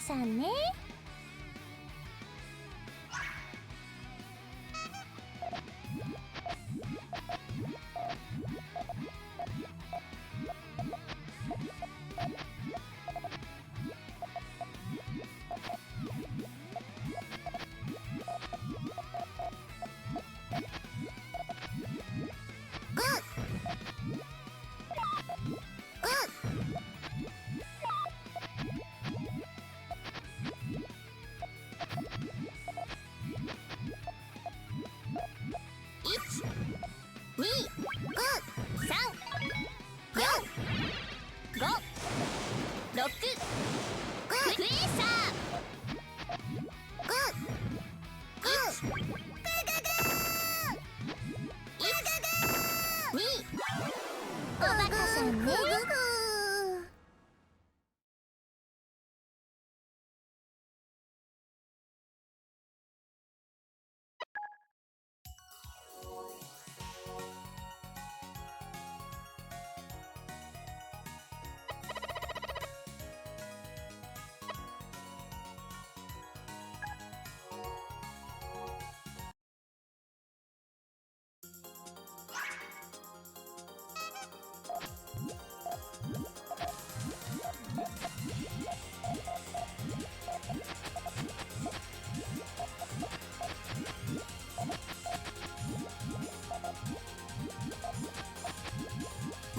さんね。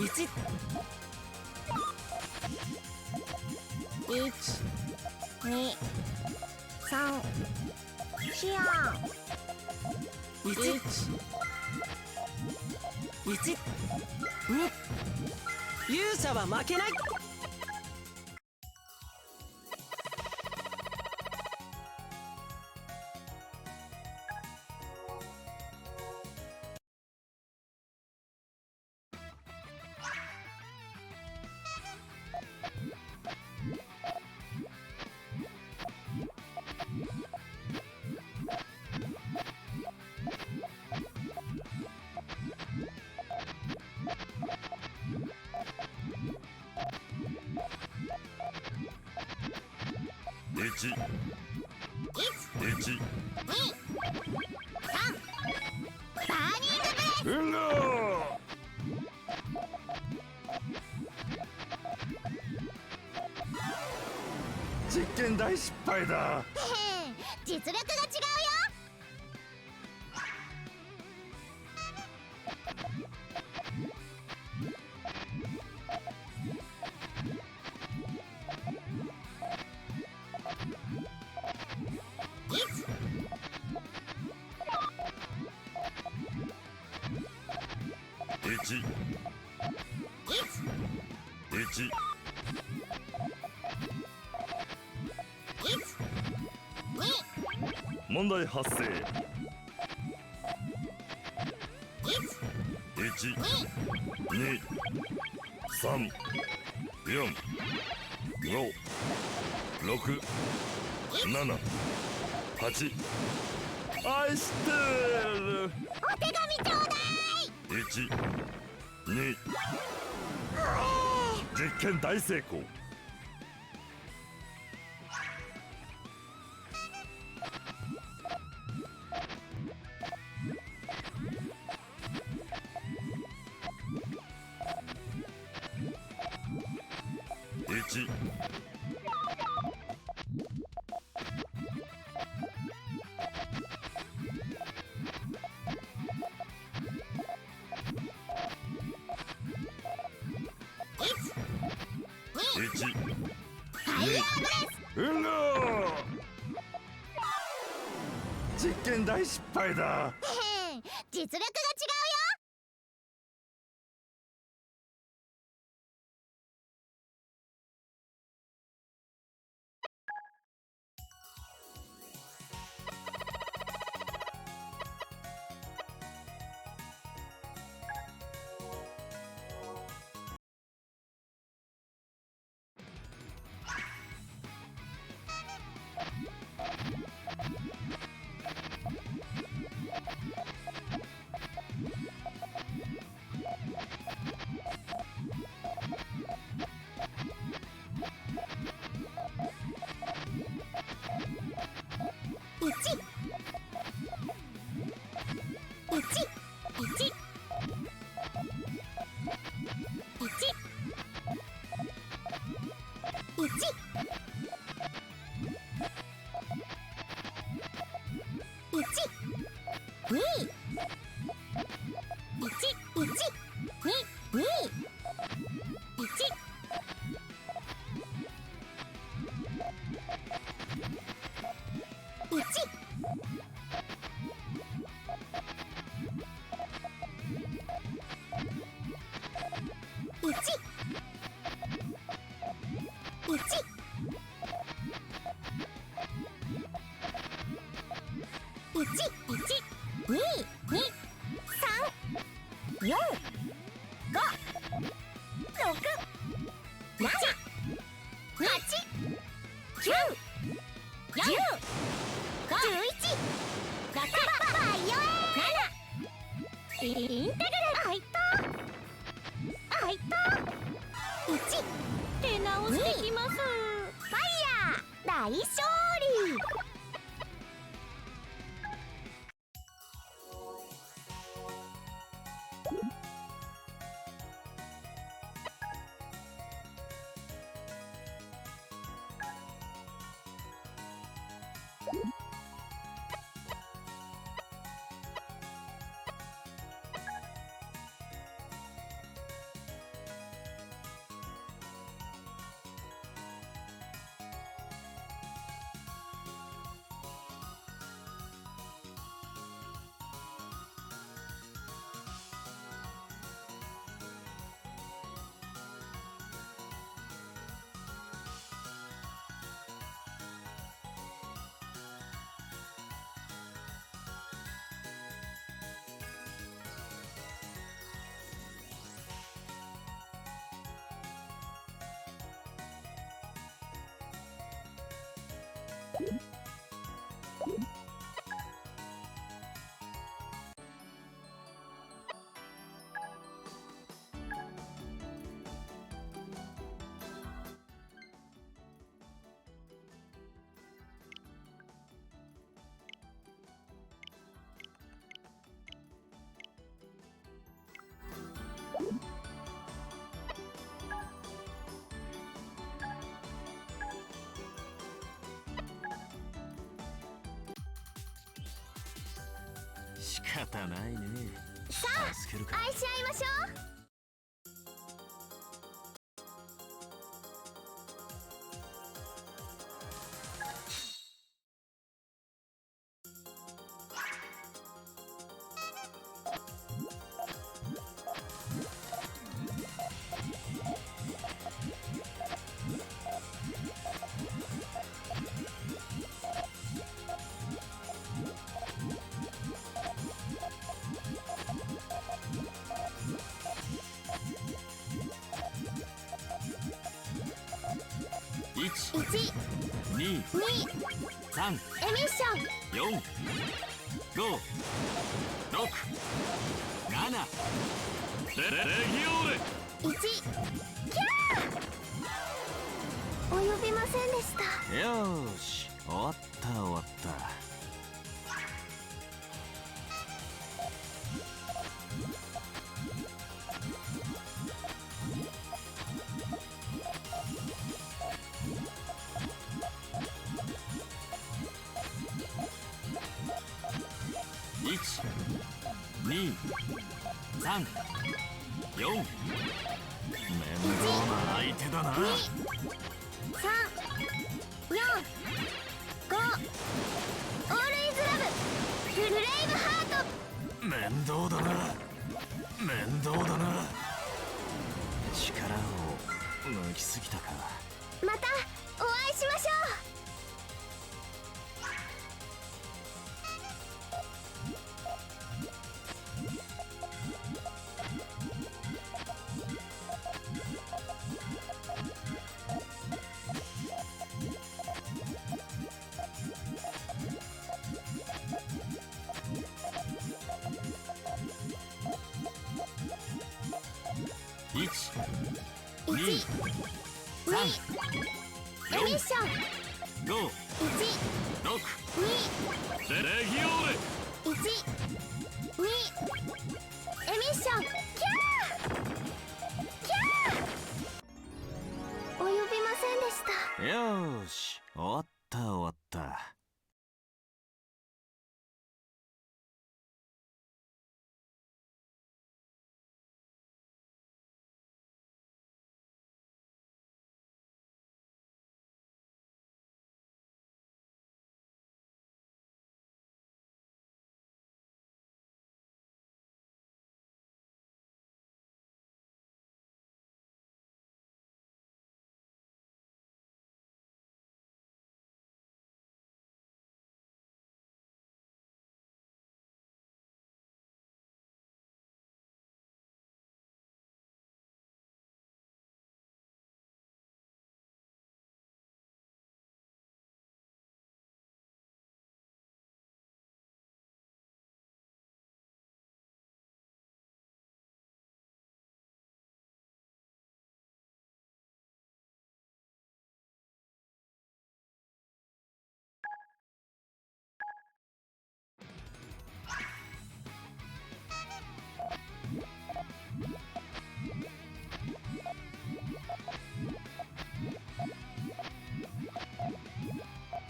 1 1 2 3 4 1 1 2勇者は負けない。バーニングブレス。うが実験大失敗だ。実力が違うよ。問題発生。1、2、3、4、5、6、7、8。愛してる。お手紙ちょうだい。1、2。実験大成功。1、うが実験大失敗だ。実力が違うよ。大勝利。仕方ないね。さあ助けるか。愛し合いましょう。1、1、2、2、エミッ3、ション。4、5、6、7。レギオーレ。1、キャー。及びませんでした。よーし、終わった終わった。1、2、3、4。面倒な相手だな。2、3、4、5。オールイズラブ。フレイムハート。面倒だな。面倒だな。力を抜きすぎたか。またお会いしましょう。1、2、3、エミッション。 5、 1、 6。 2、レギオーレ。 1、2。エミッション。キャー。キャー。及びませんでした。よーし、終わった終わった。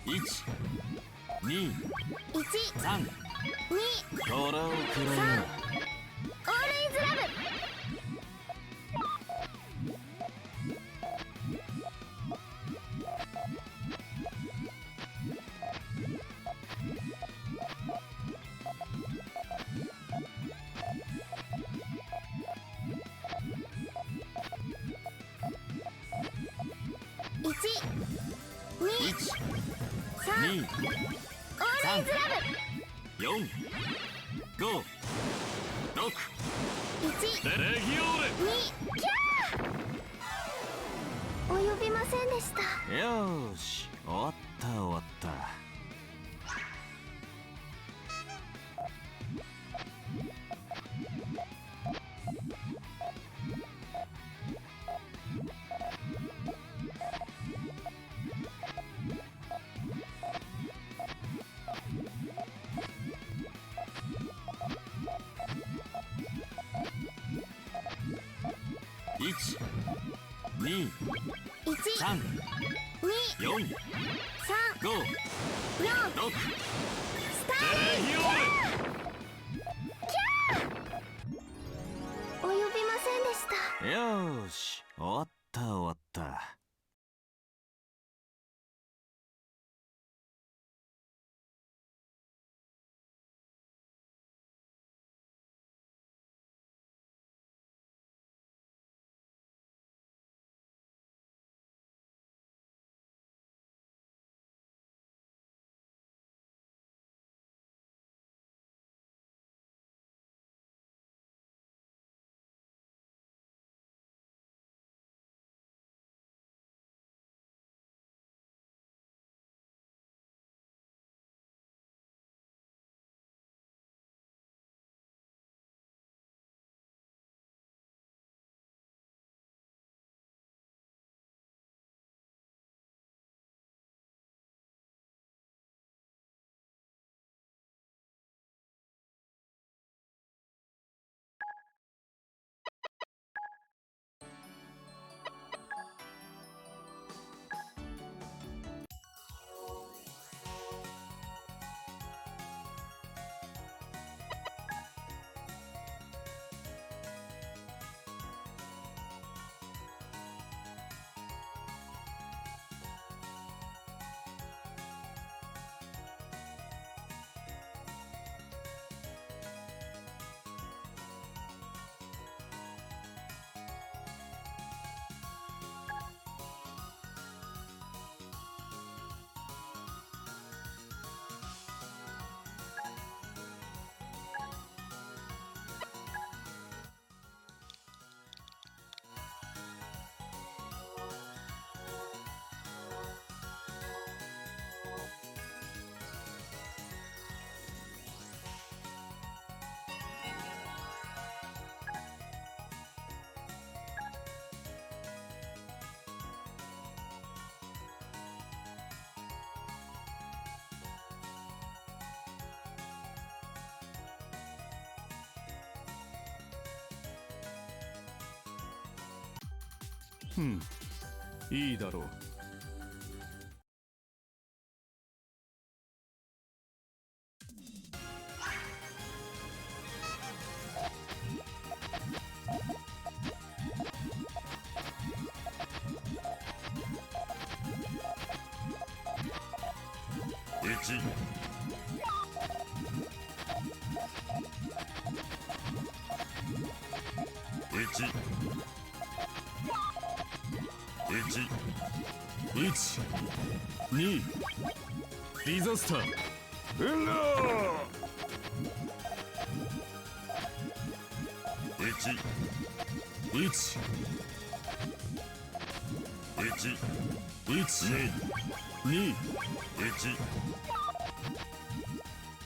1、2、1、 3。 2。これをくらえな。オールイズラブ。1、2、 1、3。 2、オールイズラブ。 4、5、6。 1、レギオー2。キャー。及びませんでした。レ。よーし、終わった終わった。1、2、 1、 3、 2、 4、 3、 5、 4。 6。スターレギオーレ。し、終わった終わった。いいだろう。1、1、2、ディザスター。運動。1、1、1、1、2、1、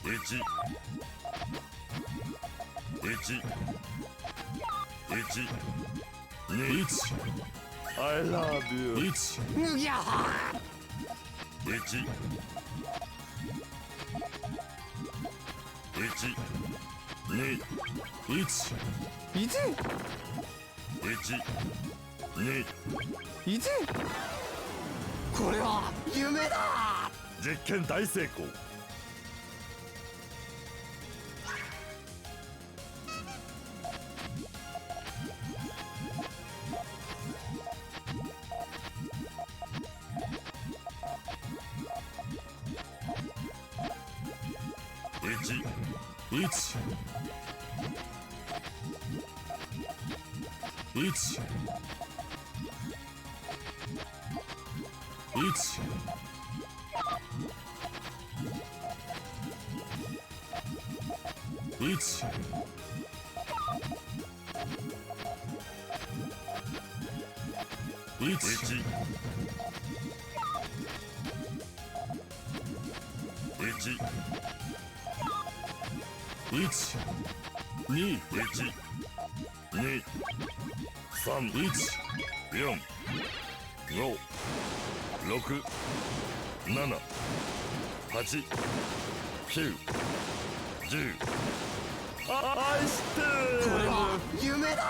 1、1、1、2、 1、 I love you。 1、 1、1、2、 1、いつ1、2、いつこれは夢だ。実験大成功。1、1、1、1、1、1、 1、2、 1、2、3、 1、 4、5、6、7、8、9、10。愛してる。これは夢だ。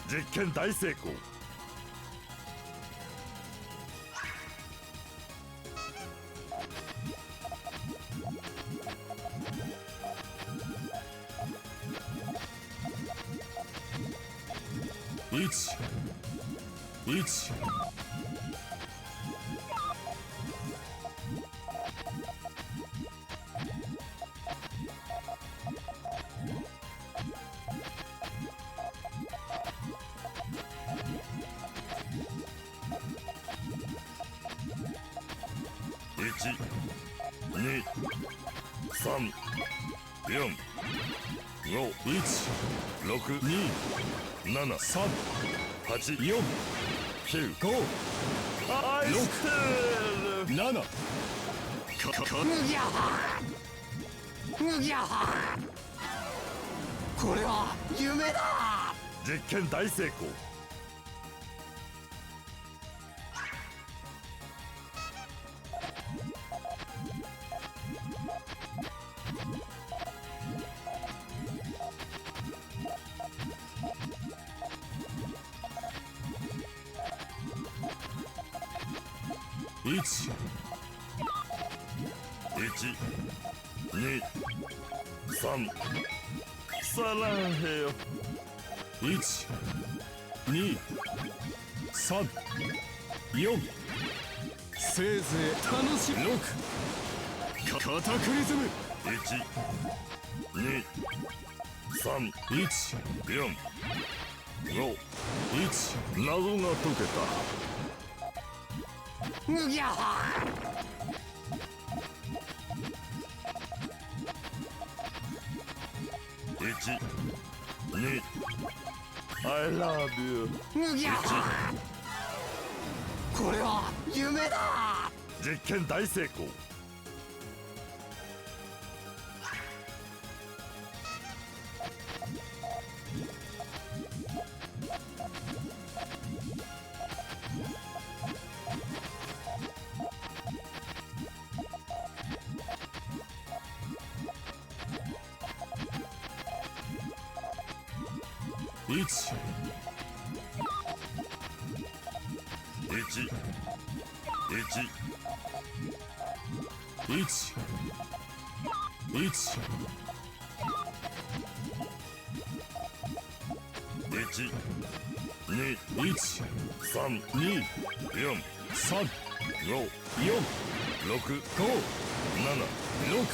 実験大成功。1、12 3 4 5 1 6 2 7 3 8 4 9 5愛してる7むぎゃはむぎゃはこれは夢だ。実験大成功。1 1 2 3さらへよ。1 2 3 4せいぜい楽しむ6カタクリズム1 2 3 1 4 5 1謎が解けた。むぎゃは1 2 I love you。 むぎゃはこれは夢だ。実験大成功。1 1 1 1 1 1 2 1 3 2 4 3 5 4 6 5 7 6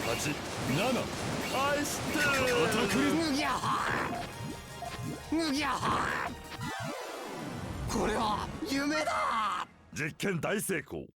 8 7愛してカタクリズムむぎゃはむぎゃはこれは夢だ。実験大成功。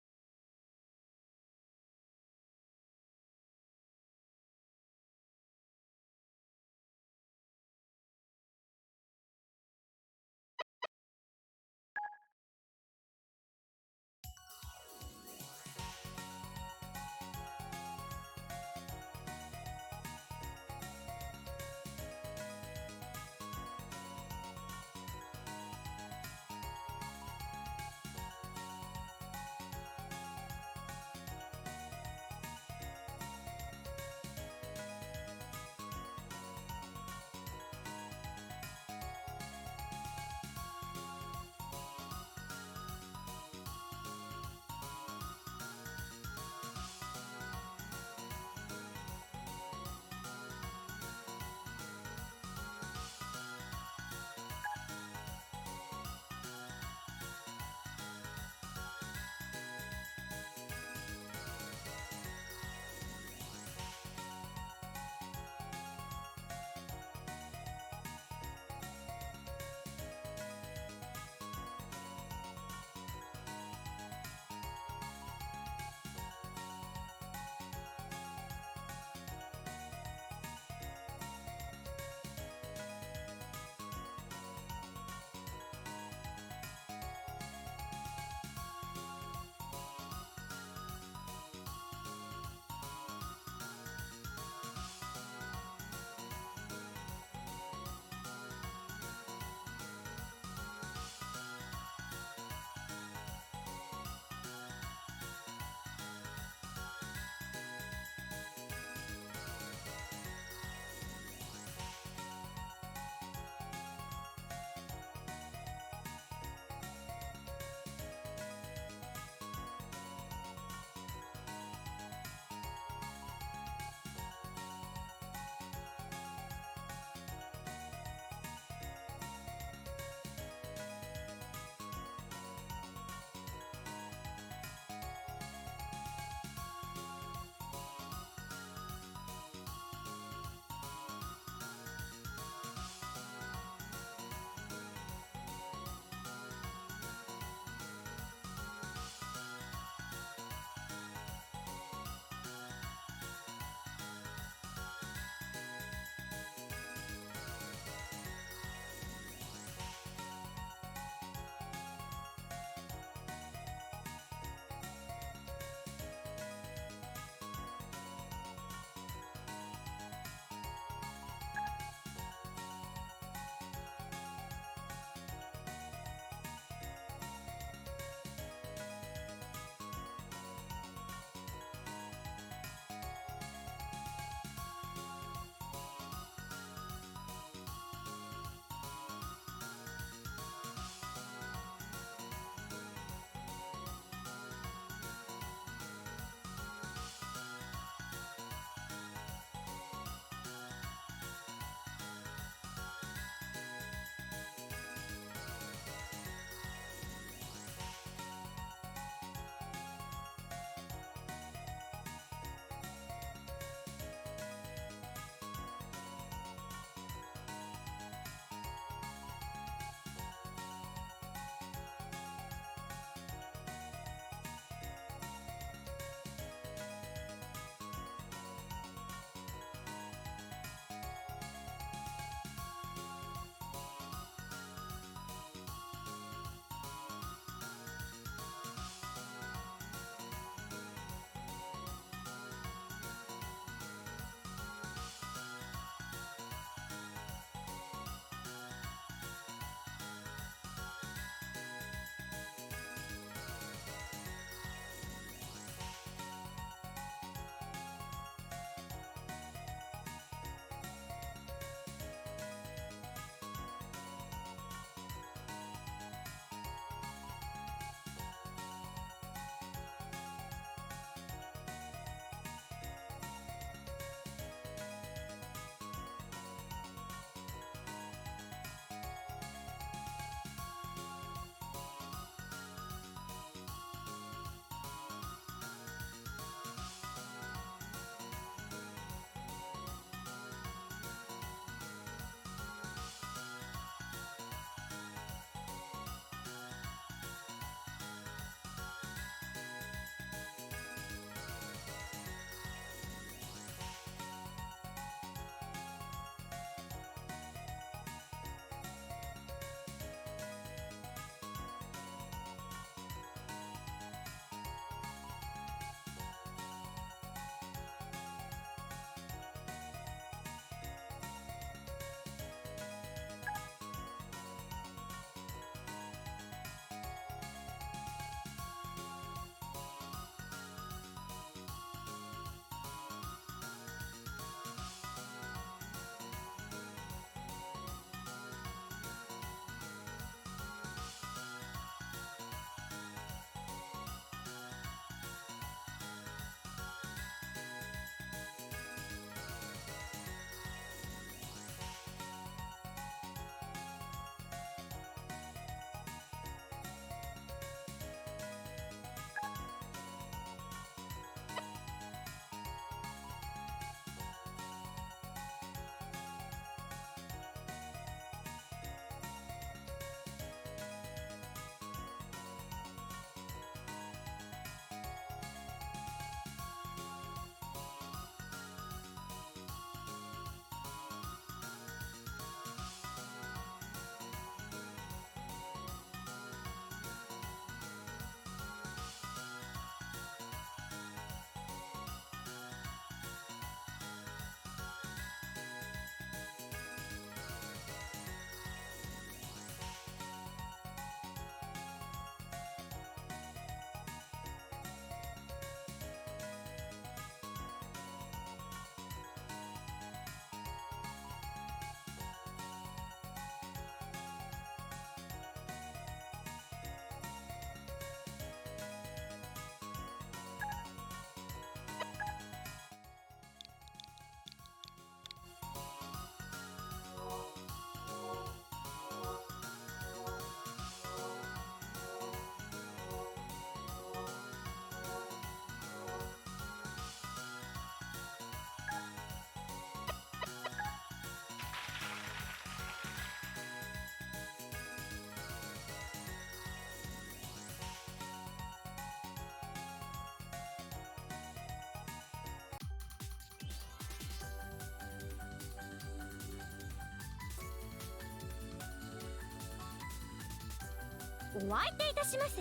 お相手いたします。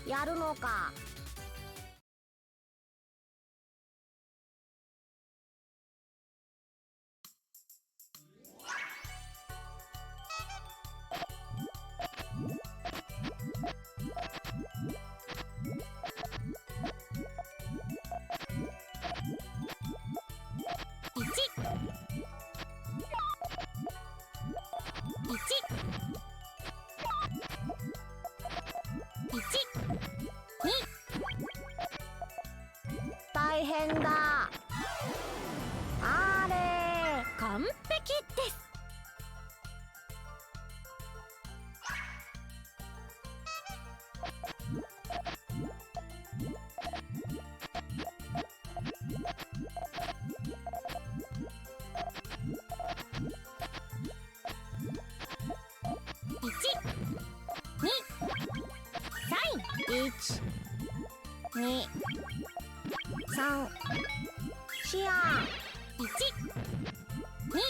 やるのか。大変だ。あれ完璧です。1、2、3、シアン。1、2、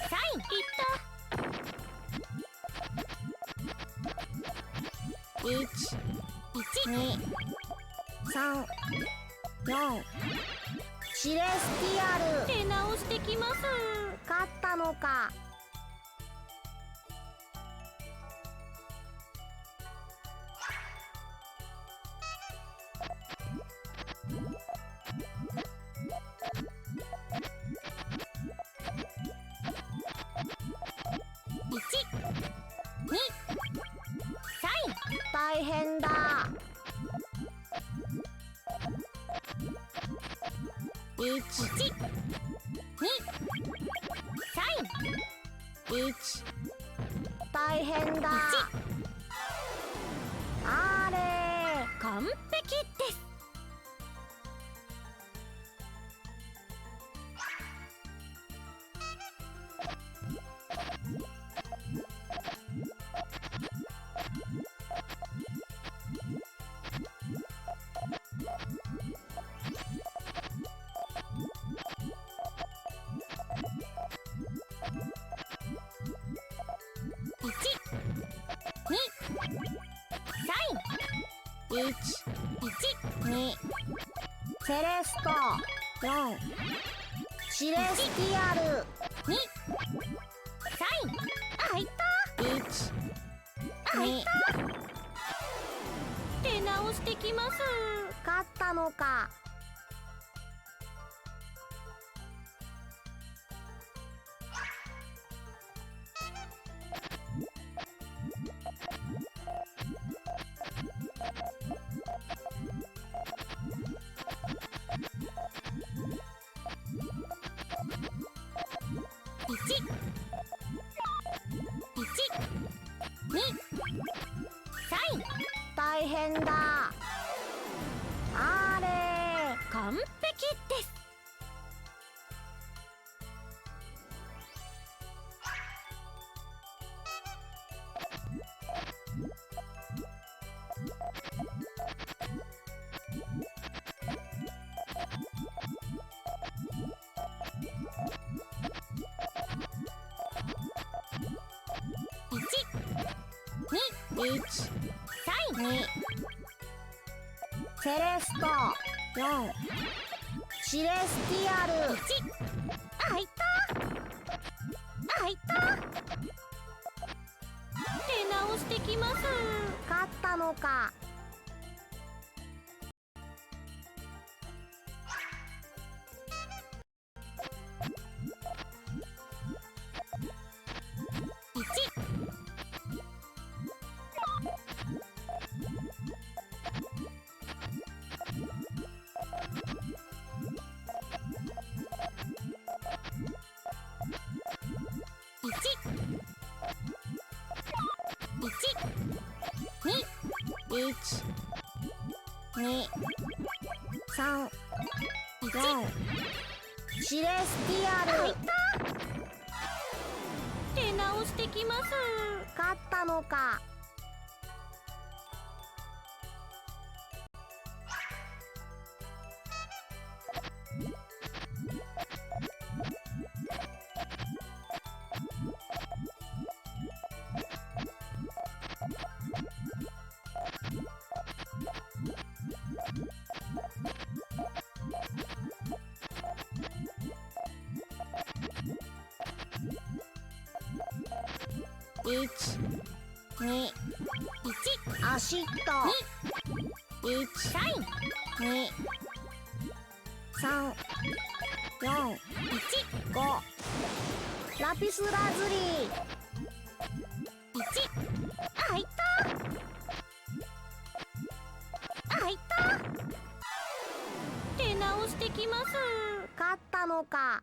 サイン。いった。1、2、3、4。シレスティアル。出直してきます。勝ったのか。大変だ。1、2、サイン。1、大変だ。あれ完璧です。1、2、セレスト。4、シレスティアル。2、サイン。あ、いった。1、2。出直してきます。勝ったのか。大変だ。あれ完璧です。1、サイン。2、セレスト。4、シレスティアル。1、あ、いった。あ、いった。出直してきます。勝ったのか。1、2、3、4。シレスティアル。出直してきます。勝ったのか。1、アシットサイン3、4、5ラピスラズリあいた出直してきます。勝ったのか。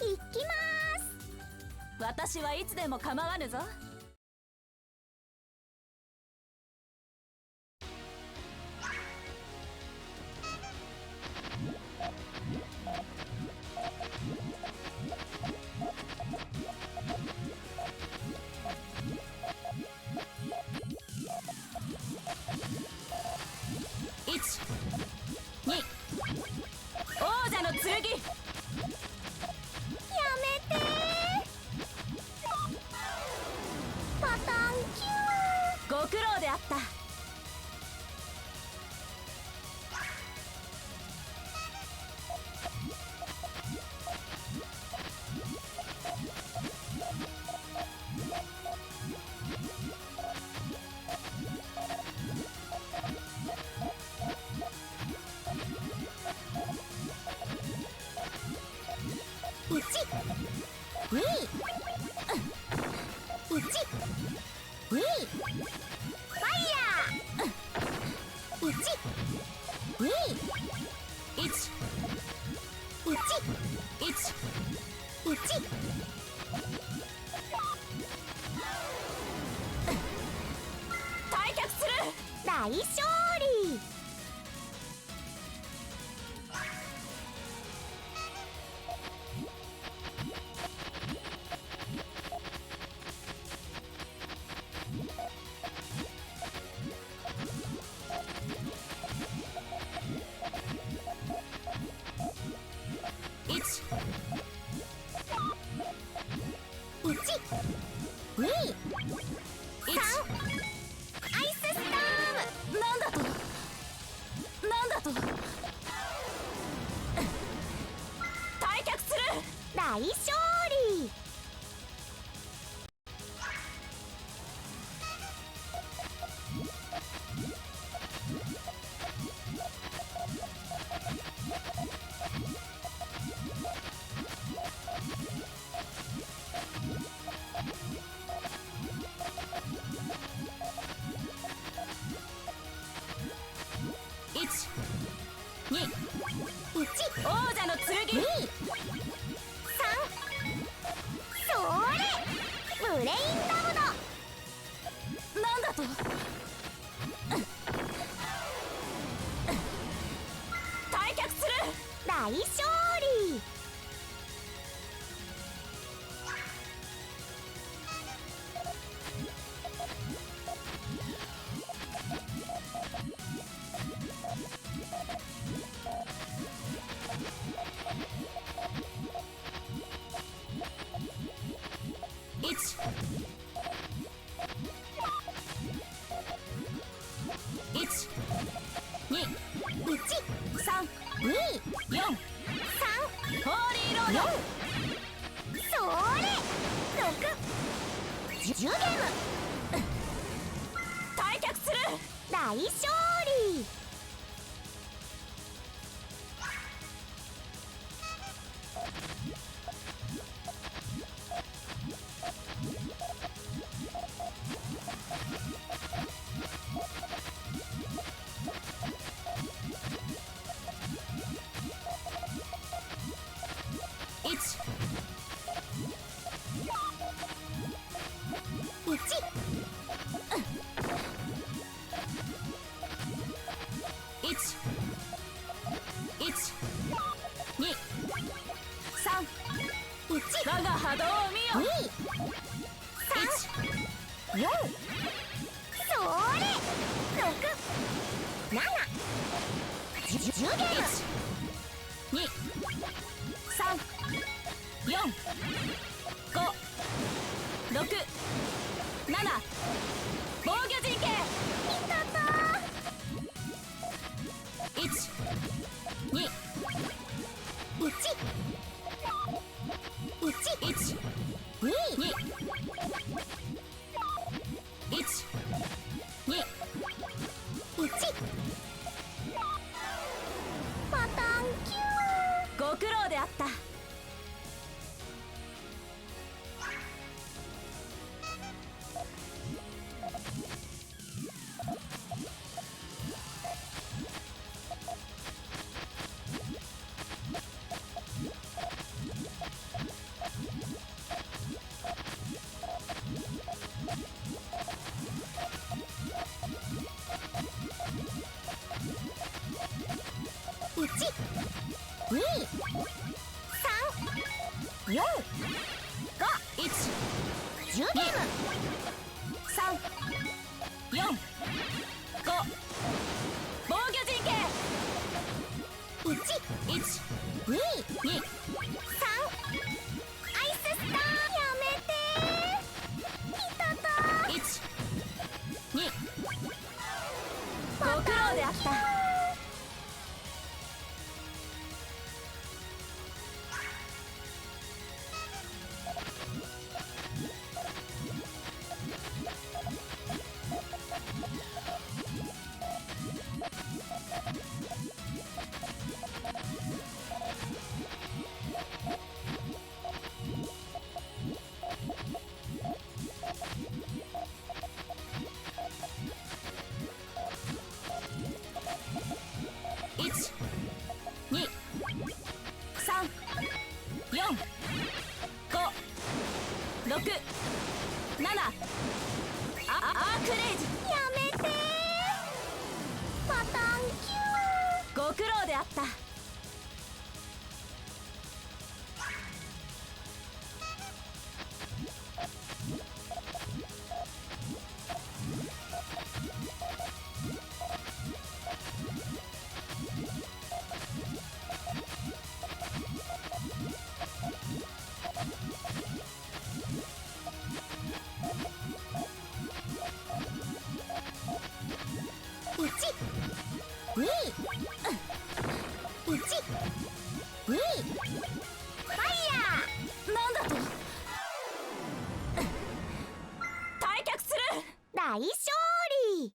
行きます。私はいつでも構わぬぞ。1、2、王者の剣。ご苦労であった。1、2、1、2、ファイヤー。1、2、1、1、1、1。退却する。大勝利。1、2、3、アイスストーム。なんだと退却する。大勝利。1、2、 1、王者の剣。2、3。それブレインダムド。なんだと退却する。大勝利。1、1、2、1、3、 2、 4、 3、ホーリーロード。それ6、10ゲーム。退却する。大勝利。4、それ6、7、10ゲーム。2、3、4、5、6、7、防御陣形。1、2、1、1、1、2、2、1、2、1。パターン9。ご苦労であった。1、2、3、4、5、1、10ゲーム。3、4、5、防御陣形。1、1、2、2、3。アイススターやめてー。いたたー。1、2、ご苦労であった。1、2、3、4、5、6、7。アークレイジ。やめてー。パターン9。ご苦労であった。1、2、1、2、ファイヤなんだと。退却する。ー。大勝利。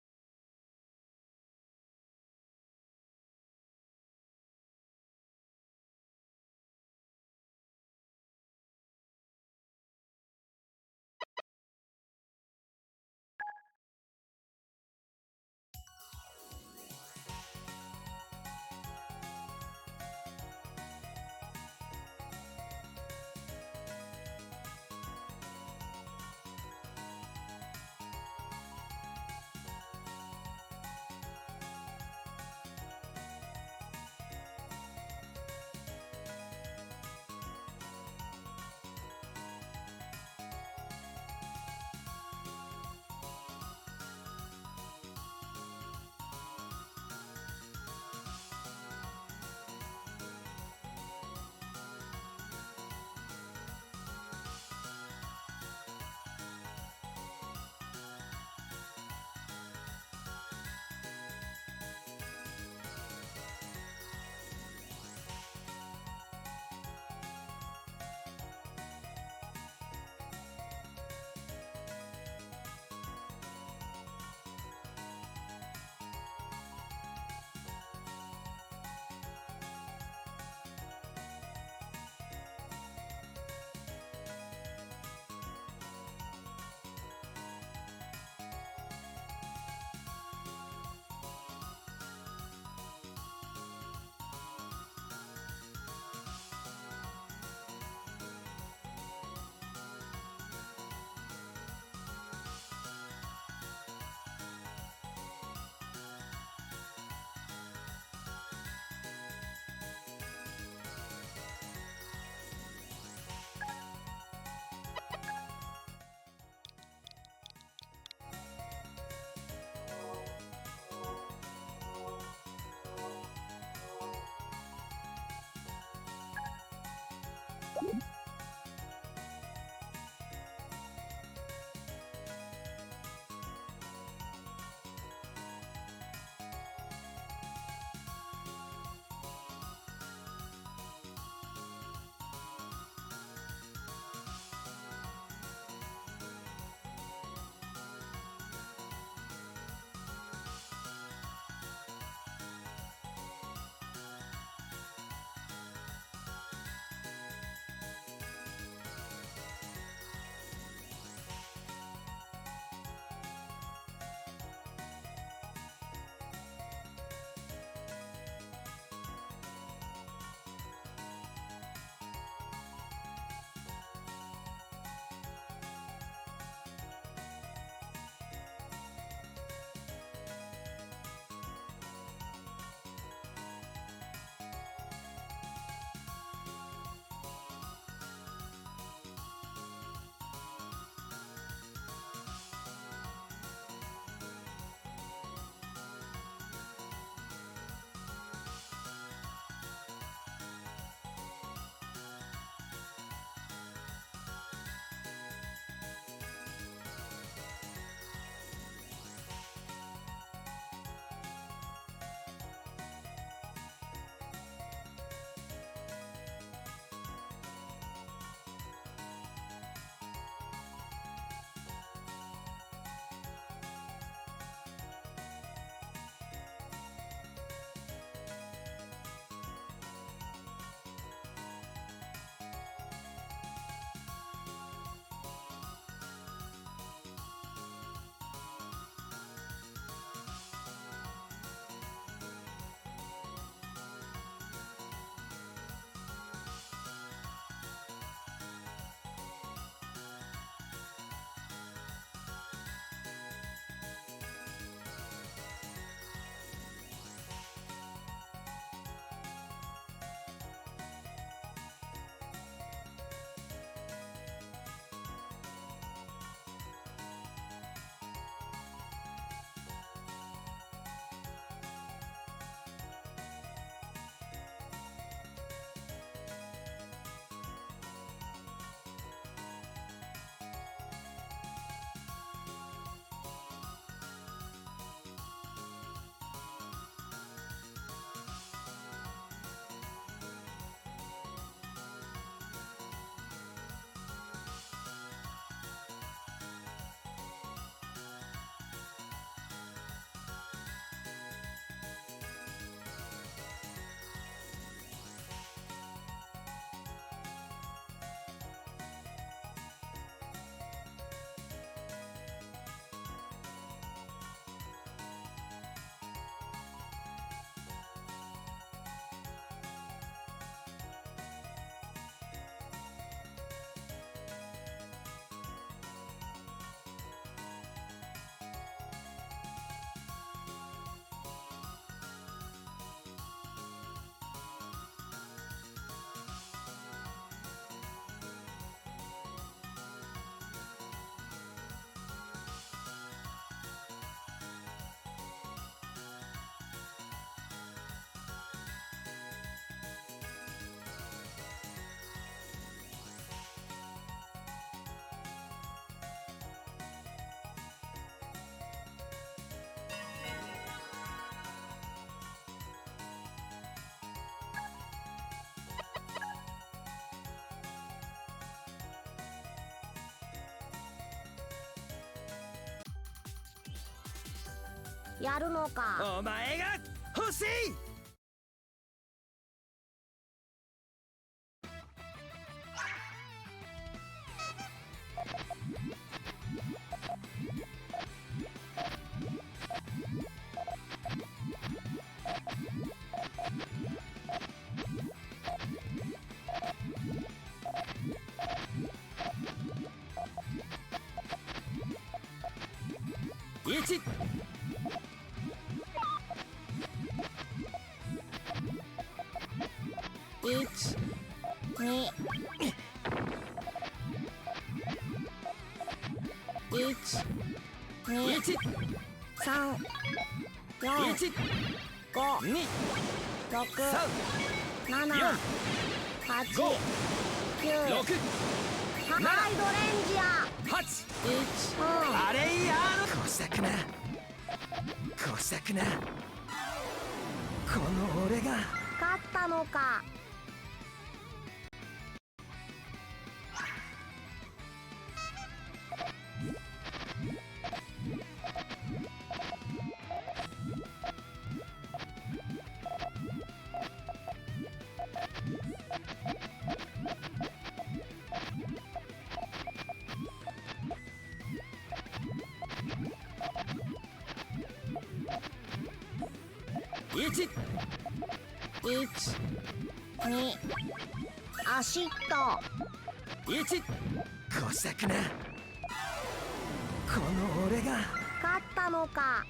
やるのか。お前が欲しい。1、1、2、1、2、1、3、4、 1、 5、 2、 6、 3、 7、 4、 8、 5、 9、 6、ハイドレンジア。 8。 1、あれいやーのこしたくな、こしたくな。この俺が勝ったのか。1、 1、2、アシット。 1、こしたくな。この俺が勝ったのか。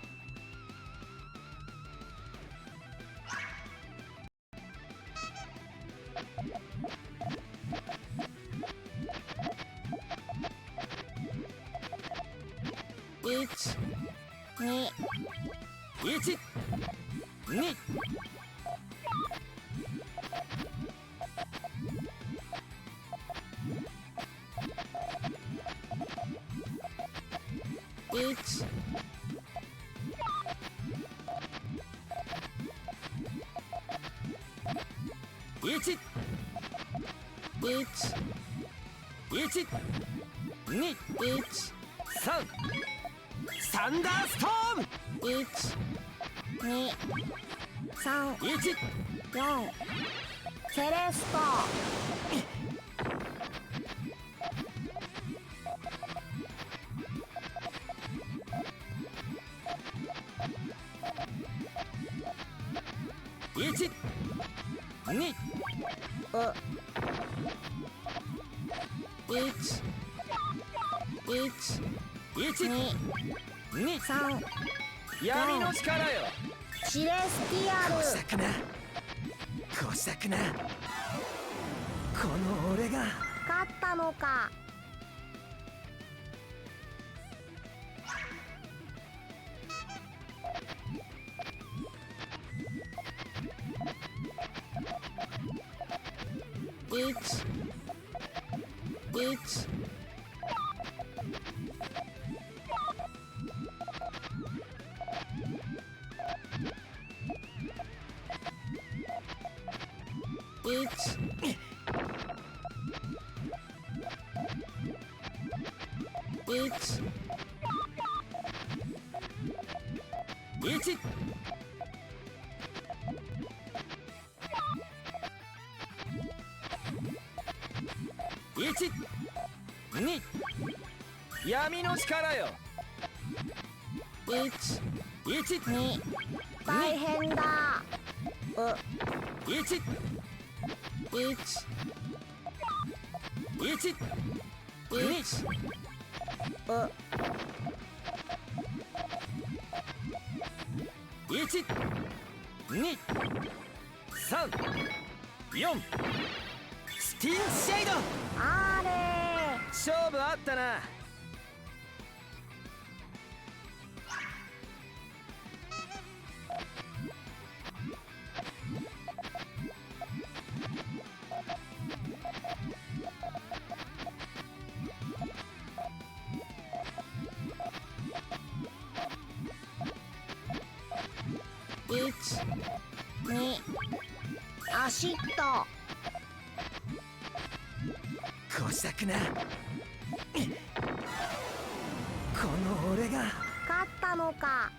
1、2、 1、2、1、1、1、 1、2、 1、 3、サンダーストーム。 1、2、3、 1、 4、セレスト。 1、2、1、1、 1、 2、 2、 3、闇の力よ。シレスティアこル。したくな、こしたくな。この俺が勝ったのか。1、1、1、1、 1、 1、2、闇の力よ。 1、 1、 2、大変だ。 1、 1、 1、 1、 1、2、3、4、スティンシェイド。あれ勝負あったな。1、2、アシット。こしたくな。この俺が勝ったのか。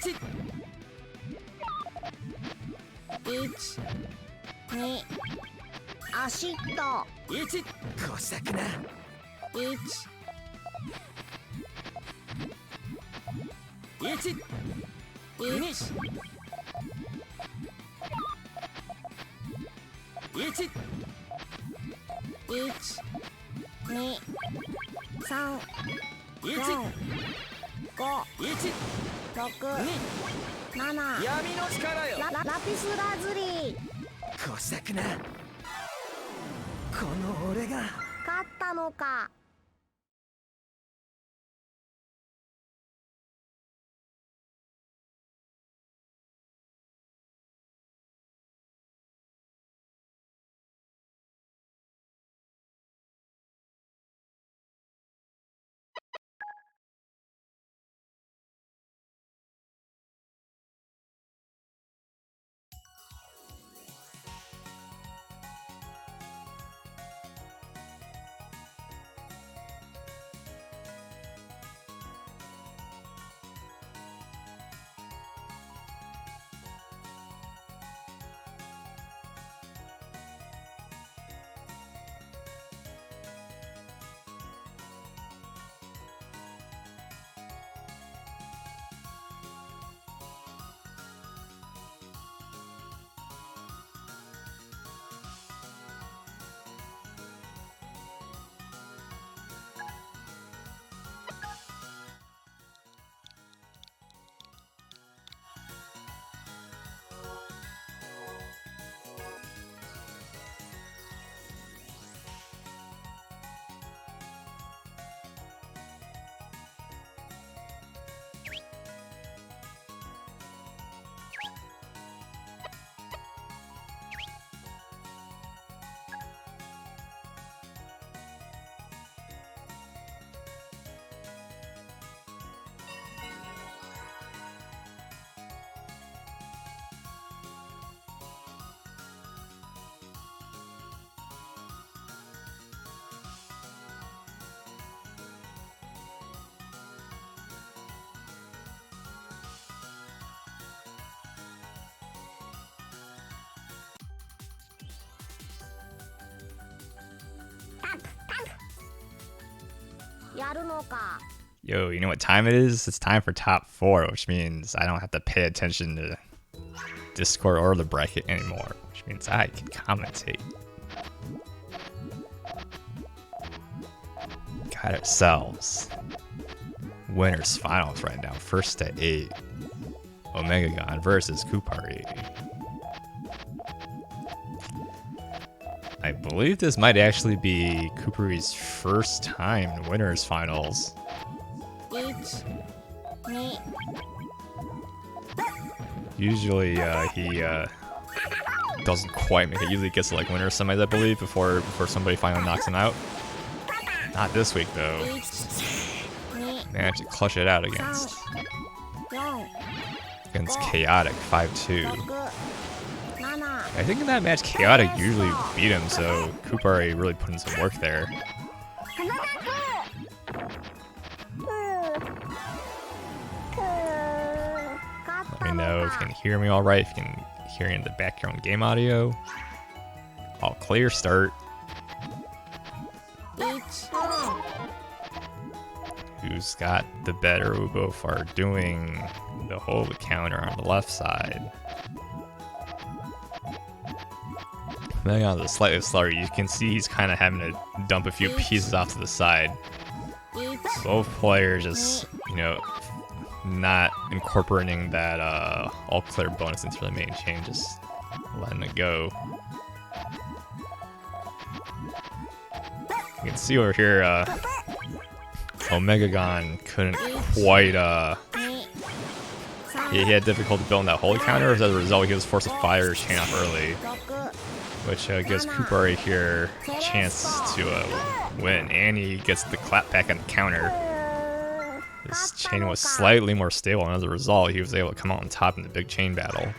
2アシットこさくな1 1 1 1 1 2 3 1 4 5 1 6 7闇の力よ。ラピスラズリこさくなこの俺が勝ったのか。やるのか。 Yo, you know what time it is? It's time for top 4, which means I don't have to pay attention to Discord or the bracket anymore, which means I can commentate. Got ourselves winners finals right now. First to 8, Omegagon versus Kupari. I believe this might actually be Kupari's first time in winners finals. 1 2 Usually he doesn't quite make it. Usually gets to like winner semis, I believe, before somebody finally knocks him out. Not this week though. 1 2 Managed to clutch it out against 4 Chaotic 5-2. 6 7 I think in that match Chaotic usually beat him, so Kupari really put in some work there. Let me know if you can hear me alright, if you can hear me in the background game audio. All clear start. 1 Who's got the better? We both are doing the whole counter on the left side. Moving on to the slightly slower, you can see he's kind of having to dump a few pieces off to the side. 1 Both players just, you know, not incorporating that all clear bonus into the main chain, just letting it go. You can see over here, Omegagon couldn't quite, he had difficulty building that holy counter, as a result he was forced to fire his chain off early, 6 which gives Kupari here a chance to win, and he gets the clap back on the counter. His chain was slightly more stable, and as a result he was able to come out on top in the big chain battle.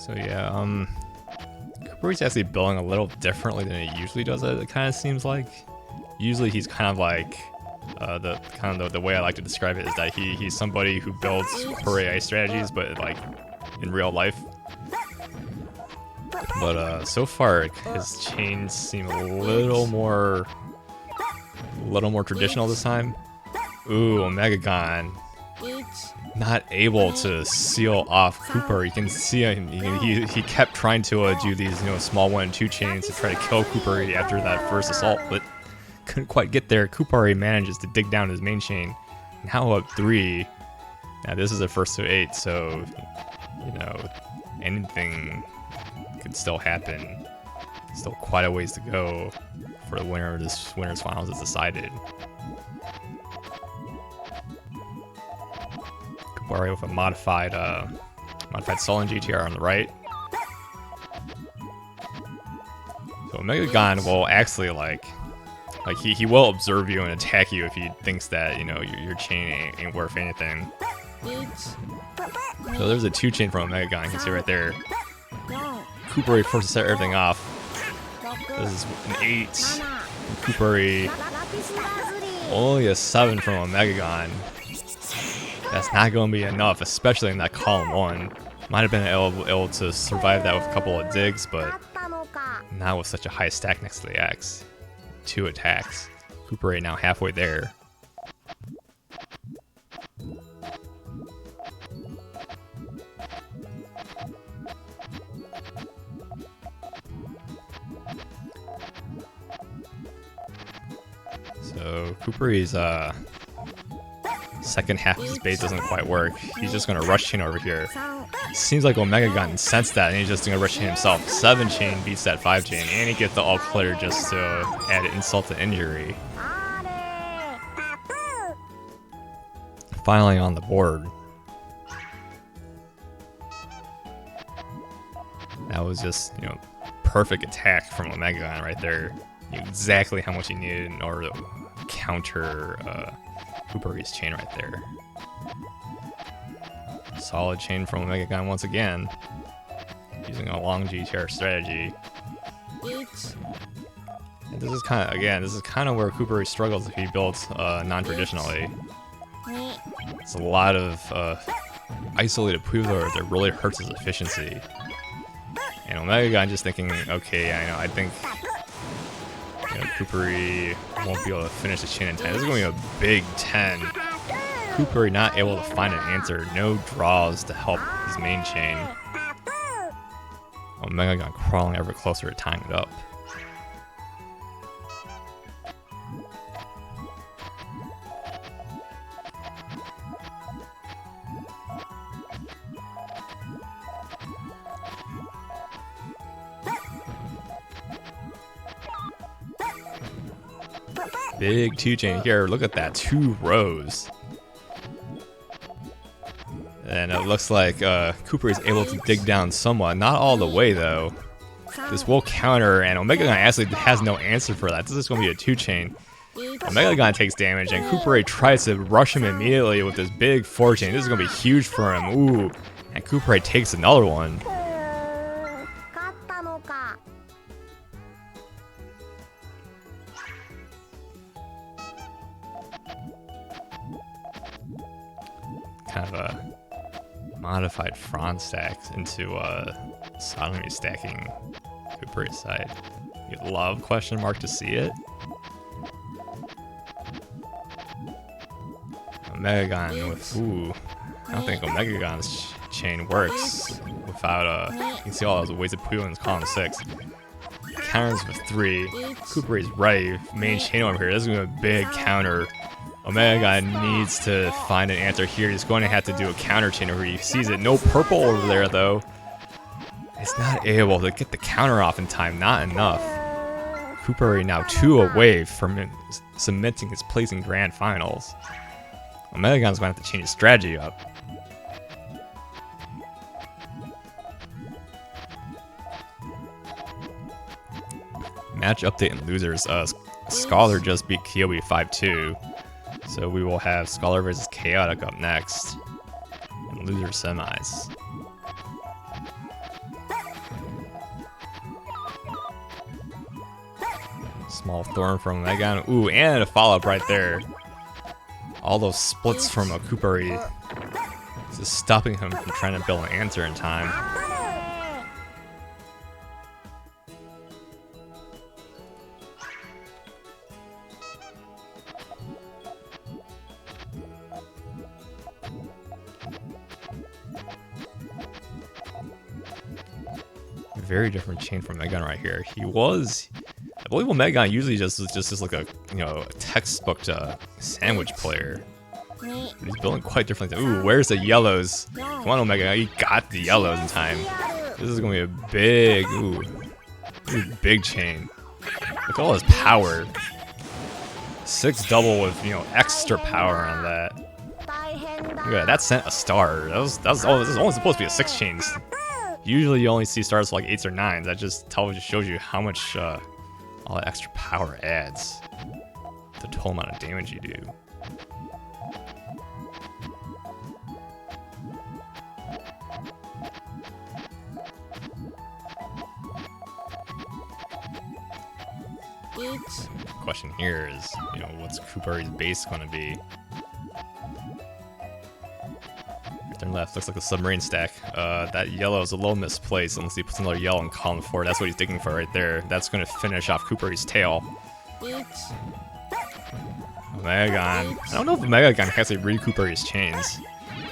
So yeah, Kupari's actually building a little differently than he usually does. It kind of seems like. Usually he's kind of like the way I like to describe it is that he's somebody who builds Kupari ice strategies, but like in real life. But so far his chains seem a little more traditional this time. Ooh, Omegagon. Not able to seal off Cooper. You can see he kept trying to do these small 1 and 2 chains to try to kill Cooper after that first assault, but couldn't quite get there. Kupari manages to dig down his main chain. Now up 3. Now this is a first to 8, so anything could still happen. Still quite a ways to go for the winner of this winner's finals is decided. Kupari with a modified Sullen GTR on the right. So Omegagon will actually like he will observe you and attack you if he thinks that your chain ain't worth anything. So there's a 2 chain from Omegagon. You can see right there. Kupari forced to set everything off. This is an 8. Kupari only a 7 from Omegagon. That's not going to be enough, especially in that column 1. Might have been able to survive that with a couple of digs, but not with such a high stack next to the X. 2 attacks. Kupari now halfway there. So Kupari's second half of his base doesn't quite work. He's just gonna rush chain over here. Seems like Omegagon sensed that and he's just gonna rush chain himself. 7 chain beats that 5 chain and he gets the all clear just to add insult to injury. Finally on the board. That was just, perfect attack from Omegagon right there. Exactly how much he needed in order to counter Kupari's chain right there. Solid chain from Omegagon once again. Using a long GTR strategy. And this is kind of where Kupari struggles if he builds non-traditionally. It's a lot of isolated Puyo that really hurts his efficiency. And Omegagon just thinking, okay, I think Kupari won't be able to finish the chain in time. This is going to be a big 10. Kupari not able to find an answer. No draws to help his main chain. Omegagon crawling ever closer to tying it up. Big 2 chain here. Look at that. 2 rows. And it looks like Cooper is able to dig down somewhat. Not all the way, though. This will counter, and Omegagon actually has no answer for that. This is going to be a 2 chain. Omegagon takes damage, and Kupari tries to rush him immediately with this big 4 chain. This is going to be huge for him. Ooh. And Kupari takes another one. Kind of a modified front stacks into sodomy stacking Kupari's side. You'd love ? To see it. Omegagon with I don't think Omegagon's chain works without you can see all those ways of Puyo in column 6. Counters with 3. Kupari's right, main chain over here. This is gonna be a big counter. Omegagon needs to find an answer here. He's going to have to do a counter chain over here. He sees it. No purple over there, though. He's not able to get the counter off in time. Not enough. Kupari now 2 away from cementing his place in grand finals. Omegagon's going to have to change his strategy up. Match update and losers. Scholar just beat Kyobi 5-2. So we will have Scholar versus Chaotic up next. And loser semis. Small Thorn from Megan. Ooh, and a follow-up right there. All those splits from a Kupari. This is stopping him from trying to build an answer in time. Very different chain from Megan right here. He was, I believe, Megan usually just is like a a textbook sandwich player. But he's building quite differently. Ooh, where's the yellows? Come on, Omega, he got the yellows in time. This is gonna be a big, big chain. Look at all his power. 6 double with extra power on that. Look at that. That sent a star. This is only supposed to be a 6 chain. Usually you only see stars for like 8s or 9s. That just shows you how much all that extra power adds. The total amount of damage you do. Question here is, what's Kupari's base going to be? Turn left, looks like a submarine stack. That yellow is a little misplaced unless he puts another yellow in column 4. That's what he's digging for right there. That's going to finish off Kupari's tail. Megagon. I don't know if Megagon can actually read Kupari's chains.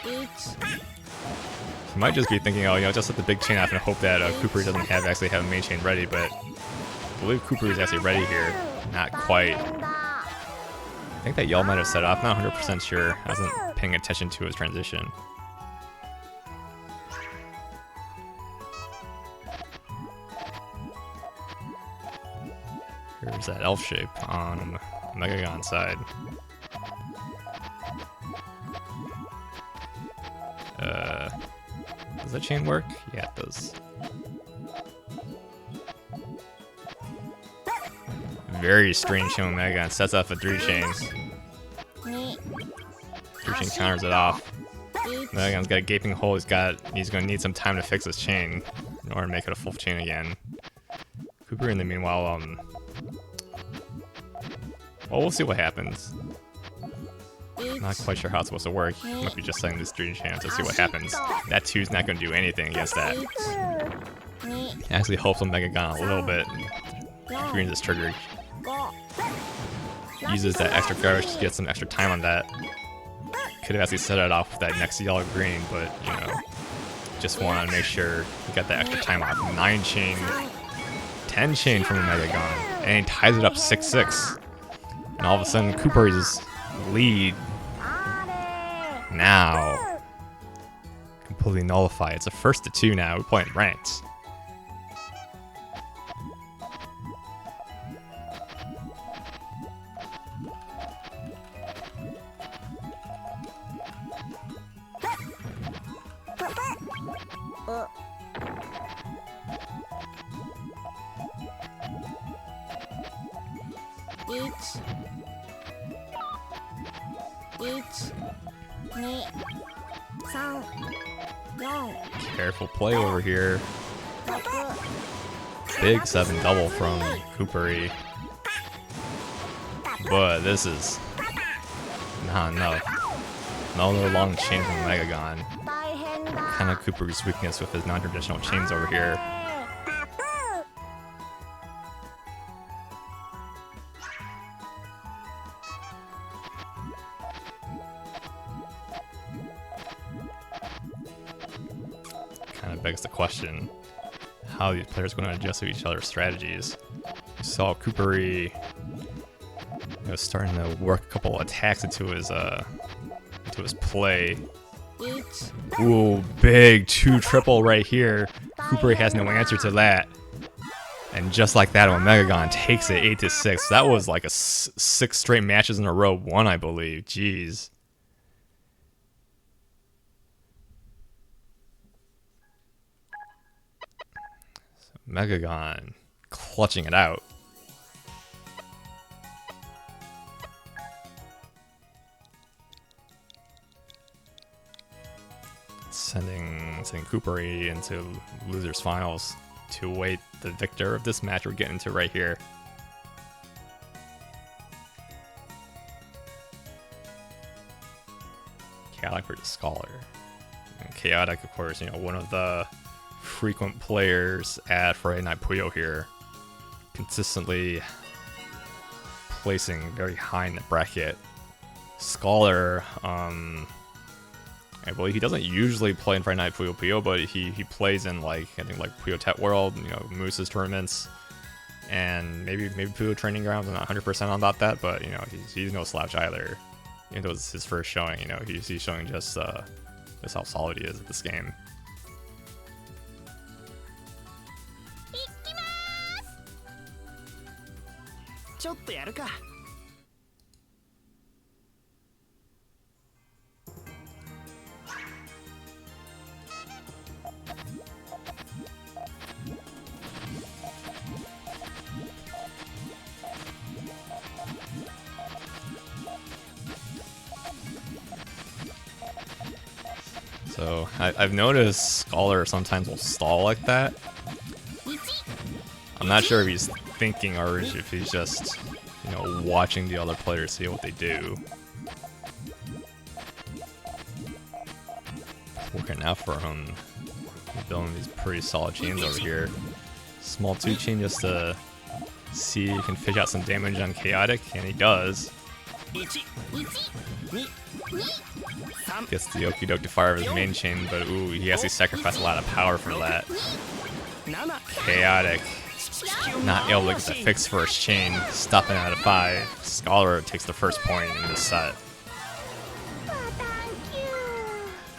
He might just be thinking, just let the big chain off and hope that Kupari doesn't actually have a main chain ready, but I believe Kupari is actually ready here. Not quite. I think that yellow might have set off. Not 100% sure. I wasn't paying attention to his transition. Here's that elf shape on Megagon's side. Does that chain work? Yeah, it does. Very strange chain Megagon. Sets off a 3 chain. 3 chain counters it off. Megagon's got a gaping hole. He's gonna need some time to fix his chain in order to make it a full chain again. Cooper in the meanwhile, well, we'll see what happens. Not quite sure how it's supposed to work. Might be just setting this 3 chance to see what happens. That 2's not going to do anything against that. Actually helps him Megagon a little bit. Green is triggered. Uses that extra garbage to get some extra time on that. Could have actually set it off with that next yellow green, but just want to make sure he got that extra time off. 9 chain, 10 chain from Megagon, and he ties it up 6-6. And all of a sudden, Cooper's lead now completely nullified. It's a 1-2 now. We're playing ranked. Careful play over here. Big 7 double from Kupari. But this is not enough. Another long chain from Megagon. Kind of Kupari's weakness with his non-traditional chains over here. Begs the question how these players are going to adjust to each other's strategies. You saw Kupari starting to work a couple attacks into his play. Ooh, big 2 triple right here. Kupari has no answer to that. And just like that, Megagon takes it 8-6. That was like a 6 straight matches in a row won, I believe. Jeez. Megagon clutching it out. Sending Kupari into losers finals to await the victor of this match we're getting into right here. Chaotic versus Scholar. And Chaotic, of course, you know, one of the frequent players at Friday Night Puyo here, consistently placing very high in the bracket. Scholar, I believe he doesn't usually play in Friday Night Puyo Puyo, but he plays in like I think like Puyo Tet World, you know, Moose's tournaments, and maybe Puyo Training Grounds. I'm not 100% on about that, but you know he's no slouch either. Even though it's his first showing, you know he's showing just how solid he is at this game. ちょっとやるか。So I've noticed Scholar sometimes will stall like that. I'm not sure if he's thinking or if he's just, you know, watching the other players see what they do. Working out for him. He's building these pretty solid chains over here. Small 2 chain just to see if he can fish out some damage on Chaotic, and he does. Gets the Okie Dokie Fire of his main chain, but ooh, he has to sacrifice a lot of power for that. Chaotic not able to get the fixed first chain, stopping out of 5. Scholar takes the first point in this set.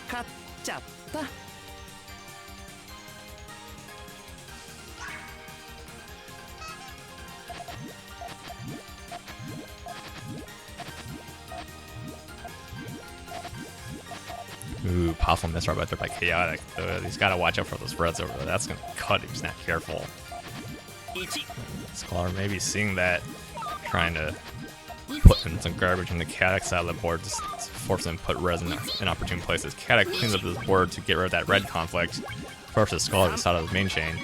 勝っちゃった。 Ooh, possible misride right there by Chaotic. He's got to watch out for those reds over there. That's going to cut if he's not careful. Scholar maybe seeing that, trying to put in some garbage on the Chaotic side of the board, just to force him to put reds in inopportune places. Chaotic cleans up his board to get rid of that red conflict, forces Scholar to the side of his main chain.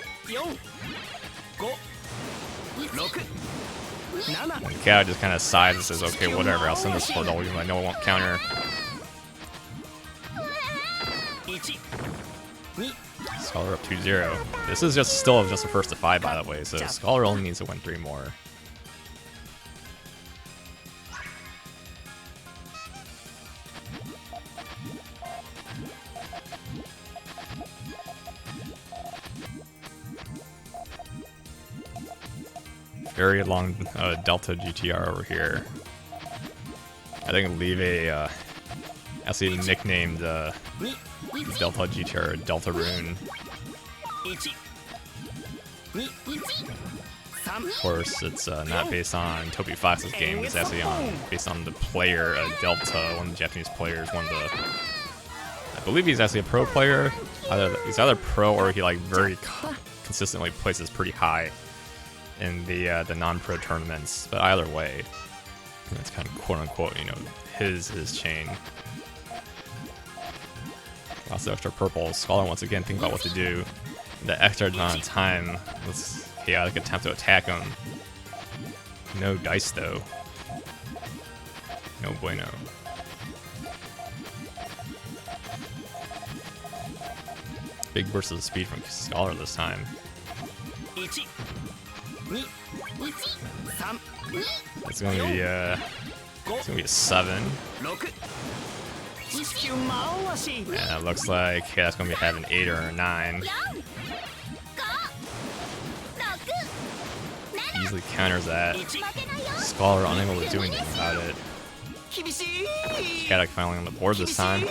And Chaotic just kind of sighs and says, okay, whatever, I'll send this for double even though I know it won't counter. Scholar up 2-0. This is still just a first to 5, by the way, so Scholar only needs to win 3 more. Very long Delta GTR over here. I think leave a actually nicknamed Delta GTR Delta Rune. Of course, it's not based on Toby Fox's game. It's actually based on the player Delta, one of the Japanese players. I believe he's actually a pro player. He's either pro or he like very consistently places pretty high in the non-pro tournaments. But either way, it's kind of quote unquote, you know, his chain. Lots of extra purple. Scholar once again think about what to do. The extra amount of time. Let's Chaotic attempt to attack him. No dice though. No bueno. Big burst of speed from Scholar this time. It's gonna be a 7. Yeah, it looks like that's gonna be having 8 or a 9. Easily counters that. Scholar unable to do anything about it. Chaotic finally on the board this time.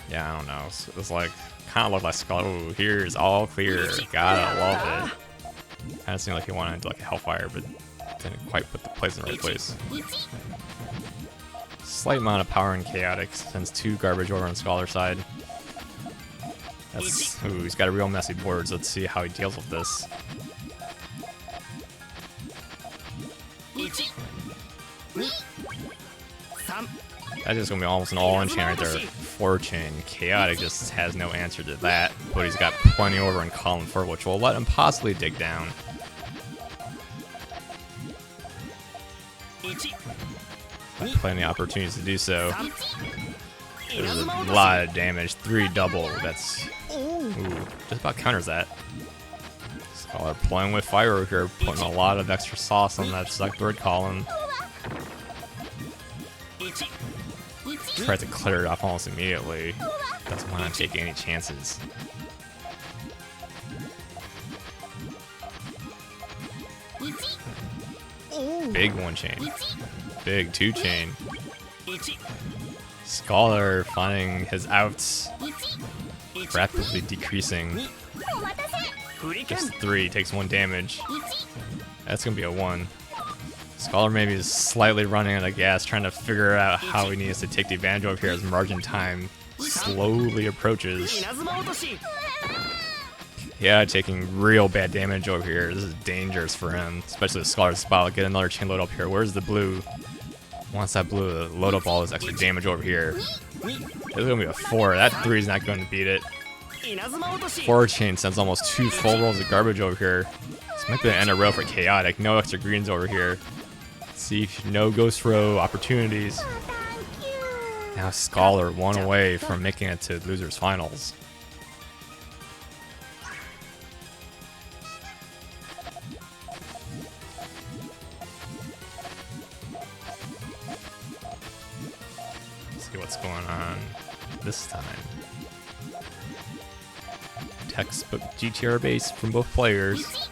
Yeah, I don't know. It's like kind of looked like Scholar. Ooh, here's all clear. Gotta love it. Kind of seemed like he wanted to do like a Hellfire, but didn't quite put the place in the right place. Slight amount of power in Chaotic, sends 2 garbage over on Scholar's side. That's ooh, he's got a real messy board, so let's see how he deals with this. That's just gonna be almost an all-in chain right there. 4 chain. Chaotic just has no answer to that, but he's got plenty over in column 4, which will let him possibly dig down. Plenty of opportunities to do so. There's a lot of damage. 3 double. That's ooh, just about counters that. Scholar playing with fire here, putting a lot of extra sauce on that third column. Tries to clear it off almost immediately. Doesn't want to take any chances. Big 1 chain. Big 2 chain. Scholar finding his outs rapidly decreasing. Just 3, takes 1 damage. That's gonna be a 1. Scholar maybe is slightly running out of gas, trying to figure out how he needs to take the advantage over here as margin time slowly approaches. Yeah, taking real bad damage over here. This is dangerous for him, especially the Scholar's spot. Get another chain load up here. Where's the blue? Wants that blue to load up all this extra damage over here. It's gonna be a 4. That 3 is not going to beat it. 4 chain sends almost 2 full rolls of garbage over here. This might be the end of row for Chaotic. No extra greens over here. See, no ghost row opportunities. Now Scholar 1 away from making it to losers finals. What's going on this time? Textbook GTR base from both players.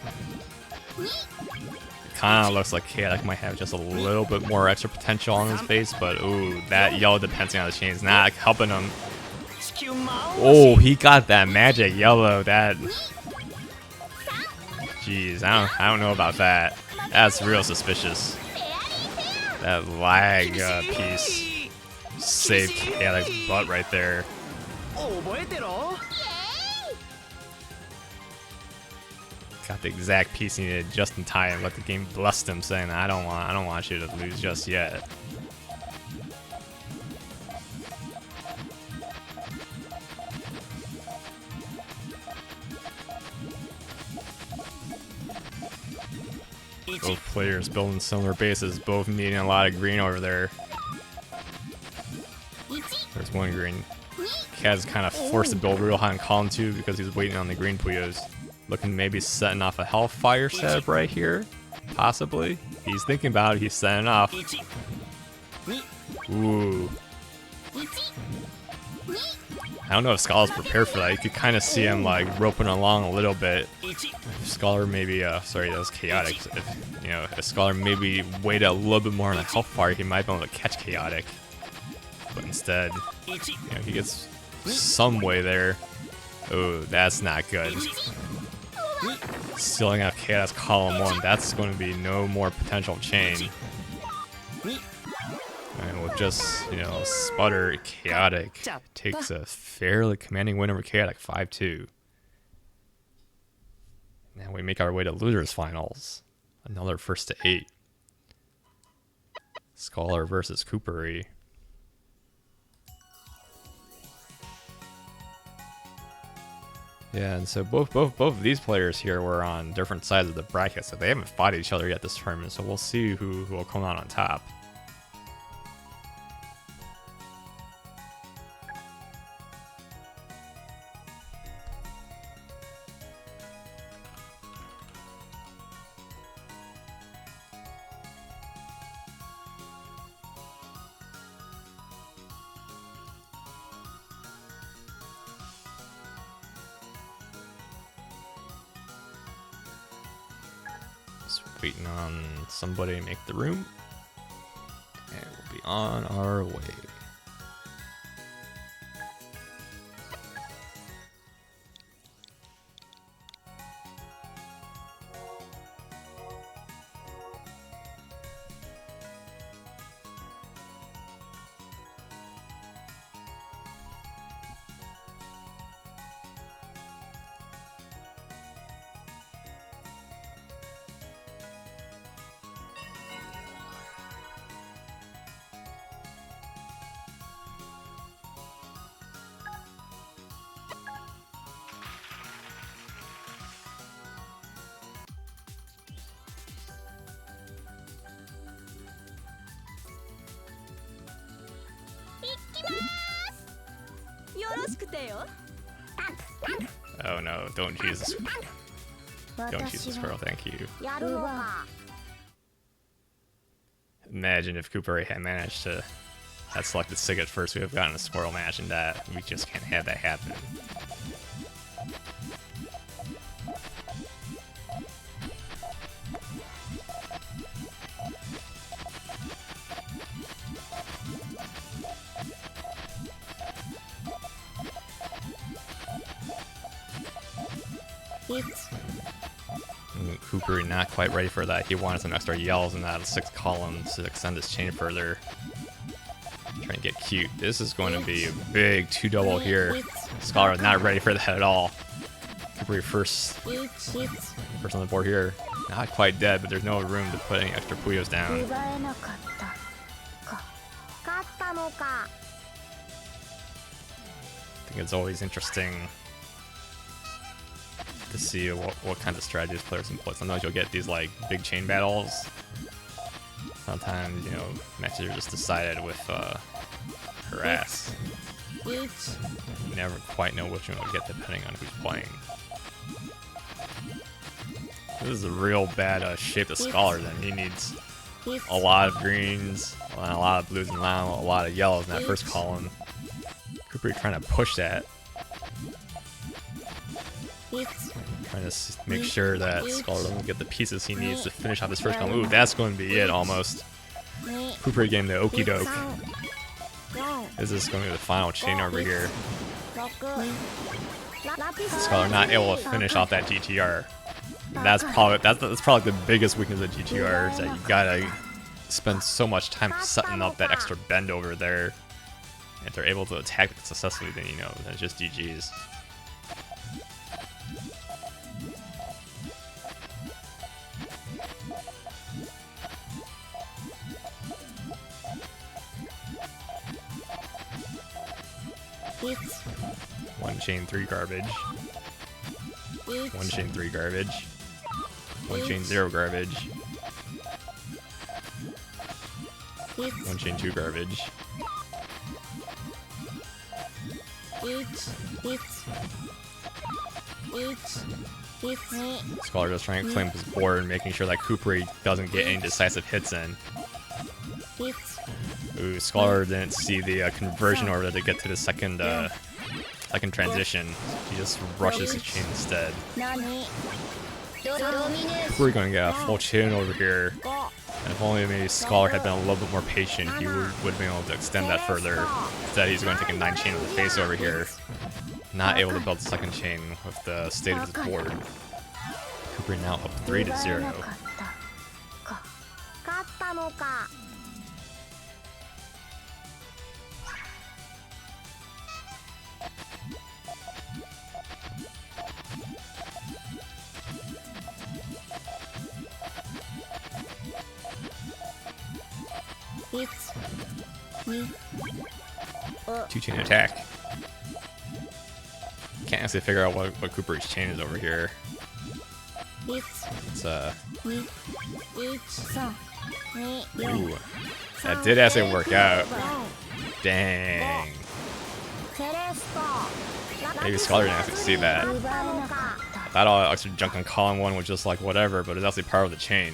Kinda looks like Chaotic might have just a little bit more extra potential on his base, but ooh, that yellow dependency on the chain is not helping him. Oh, he got that magic yellow. That, jeez, I don't know about that. That's real suspicious. That lag piece saved Chaotic's butt right there. Got the exact piece he needed just in time. Let the game bless him, saying, "I don't want you to lose just yet." Both players building similar bases, both needing a lot of green over there. There's 1 green. Kaz kind of forced to build real high on column 2 because he's waiting on the green Puyos. Looking maybe setting off a Hellfire setup right here. Possibly. He's thinking about it. He's setting off. Ooh. I don't know if Scholar's prepared for that. You could kind of see him like roping along a little bit. If Scholar maybe, sorry, that was Chaotic. If Scholar maybe waited a little bit more on the Hellfire, he might be able to catch Chaotic. But instead, he gets some way there. Oh, that's not good. Stealing out Chaos column 1, that's going to be no more potential chain. And with just, sputter, Chaotic takes a fairly commanding win over Chaotic, 5-2. Now we make our way to losers finals. Another 1st to 8. Scholar versus Coopery. Yeah, and so both of these players here were on different sides of the bracket, so they haven't fought each other yet this tournament, so we'll see who will come out on top. Waiting on somebody to make the room, and we'll be on our way. しくてよ。 Oh no, don't choose this. Don't choose the squirrel, thank you. やるのか。 Imagine if Cooper had managed to had selected Sig at first, we would have gotten a squirrel match, and that we just can't have that happen. Cooper not quite ready for that. He wanted some extra yells in that 6 columns to extend his chain further. Trying to get cute. This is going to be a big 2-double here. Scholar not ready for that at all. Cooper first on the board here. Not quite dead, but there's no room to put any extra Puyos down. 奪えなかったか。勝ったのか。 I think it's always interesting to see what kinds of strategies players employ. Sometimes you'll get these like big chain battles. Sometimes, you know, matches are just decided with harass. You never quite know which one you'll get depending on who's playing. This is a real bad shape of Scholar then. He needs a lot of greens, a lot of blues, and a lot of yellows in that first column. Cooper trying to push that. Trying to make sure that Scholar doesn't get the pieces he needs to finish off his first column. Ooh, that's going to be it almost. Cooper getting the okie doke. This is going to be the final chain over here. Scholar not able to finish off that GTR. That's probably the biggest weakness of GTR is that you gotta spend so much time setting up that extra bend over there. If they're able to attack it successfully, then you know that's just GG's. One chain 3 garbage. One chain 3 garbage. One chain 0 garbage. One chain 2 garbage. Scholar just trying to claim his board, making sure that Cooper doesn't get any decisive hits in. Ooh, Scholar didn't see the conversion order to get to the second transition. He just rushes his chain instead. Cooper going to get a full chain over here. And if only maybe Scholar had been a little bit more patient, he would have been able to extend that further. Instead, he's going to take a 9 chain with the face over here. Not able to build the second chain with the state of his board. Cooper now up 3-0. 勝ったのか。 2-chain attack. Can't actually figure out what Cooper's chain is over here. It's ooh. That did actually work out. Dang. Maybe Scholar didn't actually see that. I thought all that extra junk on column 1 was just like whatever, but it's actually part of the chain.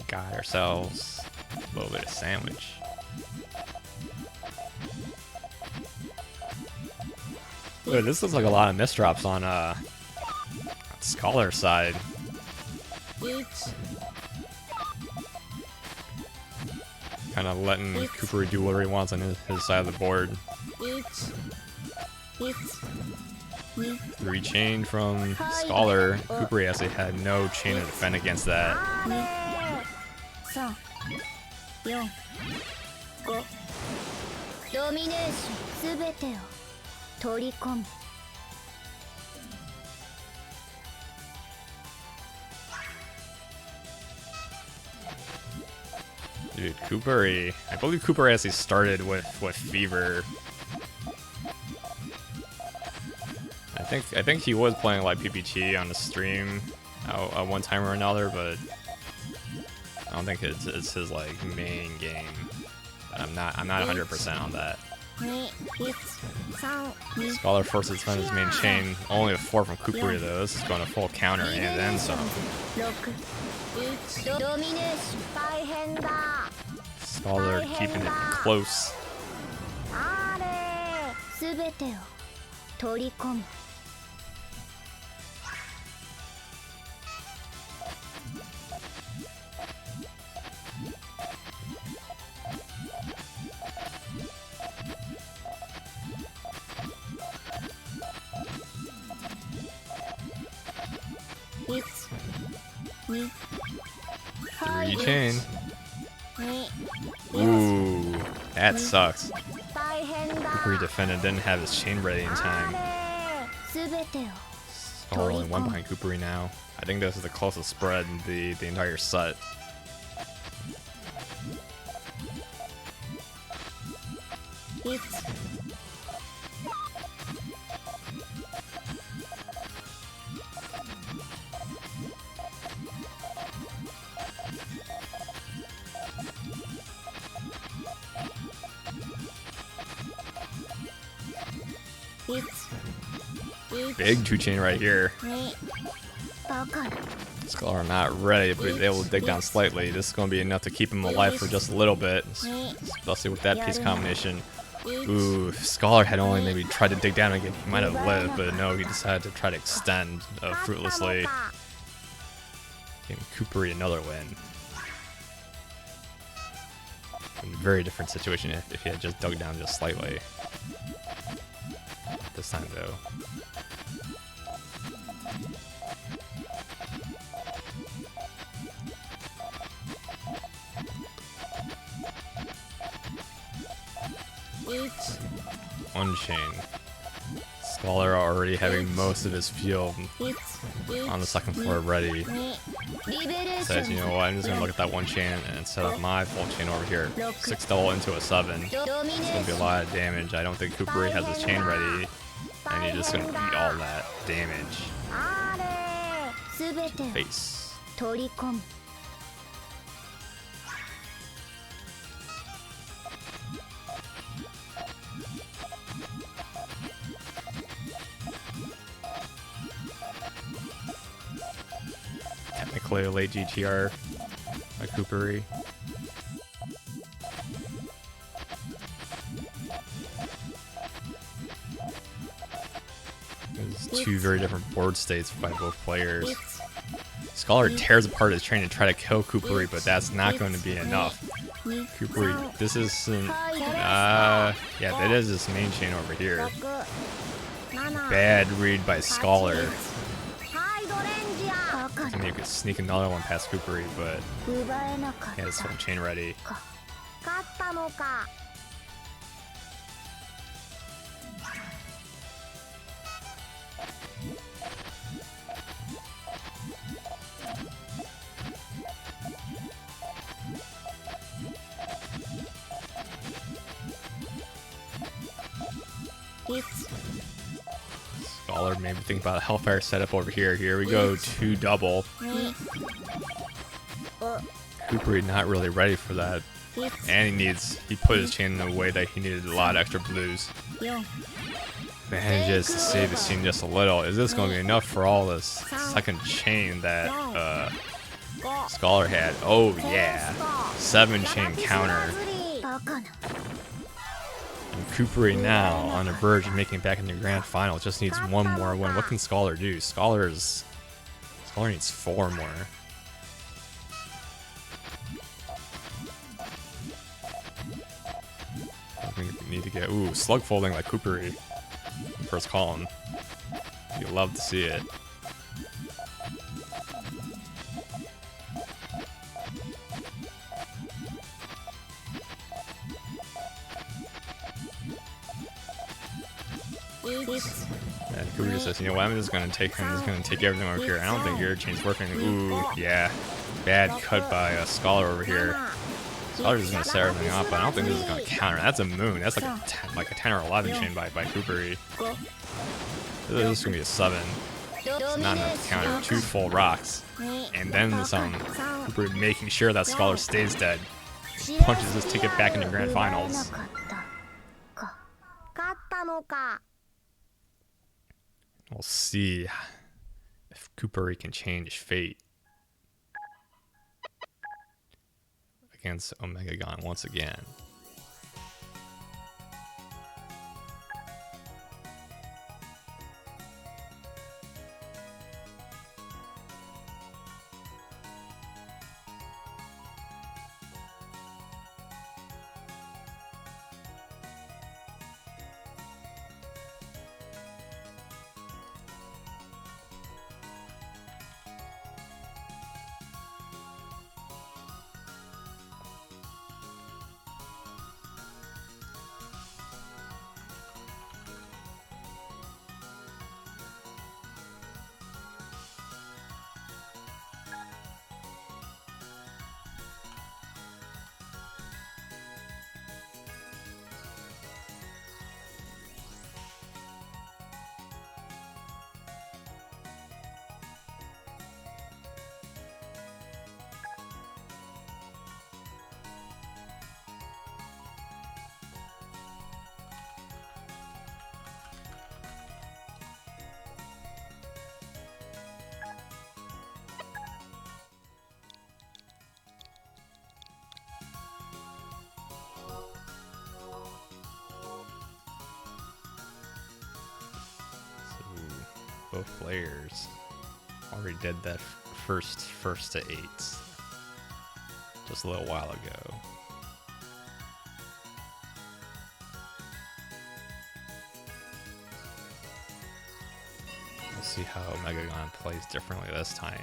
Got ourselves a little bit of sandwich. Ooh, this looks like a lot of misdrops on Scholar's side. Kind of letting Cooper do whatever he wants on his side of the board. 3 chain from Scholar. Cooper actually had no chain to defend against that. 3、4、5ドミネーションすべてを取り込む。 Dude, Cooper, I believe Cooper actually started with Fever. I think he was playing like PPT on the stream at one time or another, but I don't think it's his like main game. But I'm not 100% on that. 2、1、3、2、 Scholar forces to defend his main chain. Only a 4 from Kupuri though. This is going to full counter and then some. 6、1、ドミネーション大変だ。 Scholar keeping it close. あれすべてを取り込む。 1、2、 3 chain. 2、 Ooh, that sucks. 大変だ。 Kupuri defended, didn't have his chain ready in time. すべてを Scholar only 1 behind Kupuri now. I think this is the closest spread in the entire set. 1、 Big 2 chain right here. 2、バカな。 Scholar not ready, but he's able to dig down slightly. This is going to be enough to keep him alive for just a little bit, especially with that piece combination. Ooh, if Scholar had only maybe tried to dig down again, he might have lived, but no, he decided to try to extend fruitlessly. Giving Kupuri another win. In a very different situation if he had just dug down just slightly. This time though. One chain. Scholar already having most of his field on the second floor ready. Says, you know what, I'm just gonna look at that 1 chain and set up my full chain over here. 6 double into a 7. It's gonna be a lot of damage. I don't think Kupuri has his chain ready. And you're just gonna eat all that damage. あれすべてを Face. 取り込む。 Technically a late GTR by Kupuri. There's 2 very different board states by both players. Scholar tears apart his train to try to kill Kupuri, but that's not going to be enough. Kupuri, this isn't... yeah, that is his main chain over here. 7、Bad read by Scholar. ハイドレンジャー。 And you could sneak another one past Kupuri, but 奪えなかっ he has た full chain ready. か。勝ったのか。 Scholar maybe think about a Hellfire setup over here. Here we go, 2 double. 2、 Kupuri not really ready for that. And he put his chain in a way that he needed a lot of extra blues. 4、 Manages to save the scene just a little. Is this going to be enough for all this second chain that Scholar had? Oh yeah, 7 chain counter. バカな。 And Kupuri now on the verge of making it back into the grand final. Just needs 1 more win. What can Scholar do? Scholar needs 4 more. We need to get slug folding like Kupuri. First column. You love to see it. And Kupuri says, you know what, I'm just gonna take him, just gonna take everything over here. I don't think your chain's working. Ooh, yeah. Bad cut by a Scholar over here. Scholar's just gonna set everything up, but I don't think this is gonna counter. That's a moon. That's like a 10 or 11 chain by Kupuri. This is gonna be a 7. It's not enough to counter 2 full rocks. And then some Cooper making sure that Scholar stays dead. He punches his ticket back into Grand Finals. 勝ったのか。 We'll see if Cooper can change fate against Omegagon once again. Both players already did that first to 8 just a little while ago. We'll see how Omegagon plays differently this time.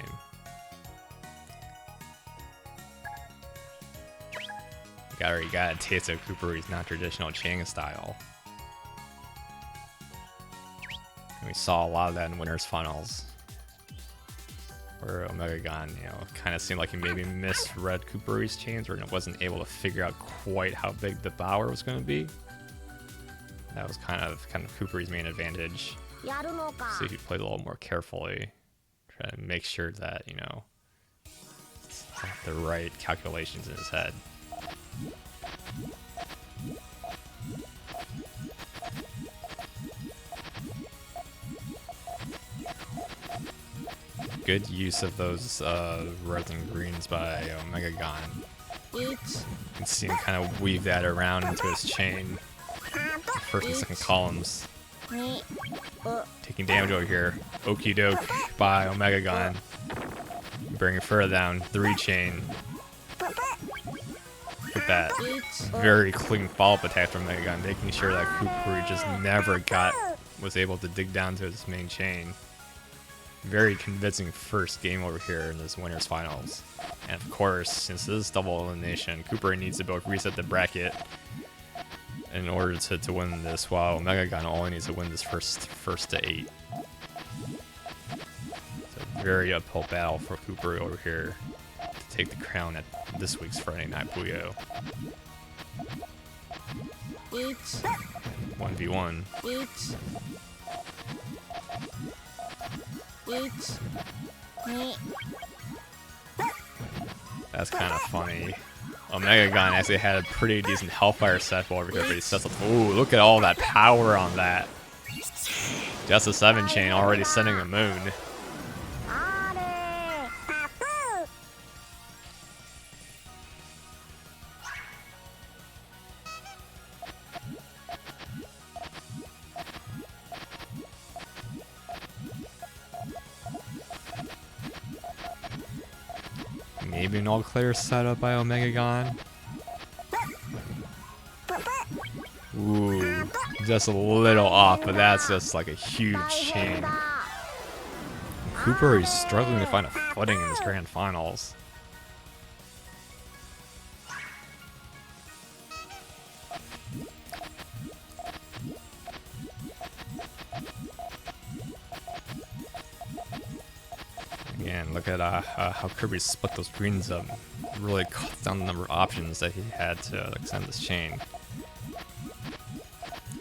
Already got a taste of Cooperi's non-traditional Chang style. We saw a lot of that in Winners Finals, where Omegagon, kind of seemed like he maybe misread Cooperi's chains, or wasn't able to figure out quite how big the Bower was going to be. That was kind of Cooperi's main advantage. So he played a little more carefully, try to make sure that he's got the right calculations in his head. Good use of those reds and greens by Omegagon. You can see him kind of weave that around into his chain. First and second columns. Taking damage over here. Okie doke by Omegagon. Bringing further down. 3 chain. With that very clean follow-up attack from Omegagon, making sure that Cooperi just never was able to dig down to his main chain. Very convincing first game over here in this Winners Finals. And of course, since this is double elimination, Cooper needs to both reset the bracket in order to win this, while Omegagon only needs to win this first to 8. It's a very uphill battle for Cooper over here to take the crown at this week's Friday Night Puyo. 1v1. That's kind of funny. Omegagon actually had a pretty decent Hellfire set over here, but he sets up. Ooh, look at all that power on that. Just a 7 chain already sending the moon. Maybe an all-clear setup by Omegagon. Ooh, just a little off, but that's just like a huge chain. Cooper is struggling to find a footing in this Grand Finals. Again, look at how Kirby split those greens up. Really cuts down the number of options that he had to extend this chain.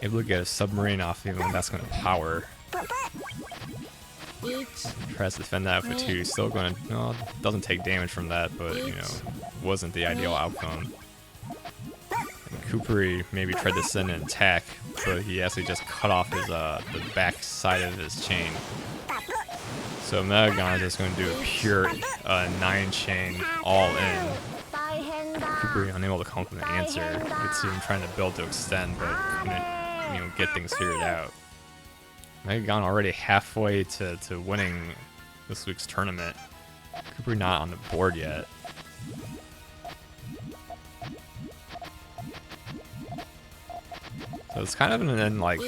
Able to get a submarine off even when that's going to power. Tries to defend that for 2. Still going to... No, doesn't take damage from that, but, you know, wasn't the ideal outcome. And Kupari maybe tried to send an attack, but he actually just cut off his the back side of his chain. So Megagon is just going to do a pure 9 chain all in. Kupari unable to come up with an answer. You could see him trying to build to extend, but couldn't, you know, get things figured out. Megagon already halfway to winning this week's tournament. Kupari not on the board yet. So it's kind of in like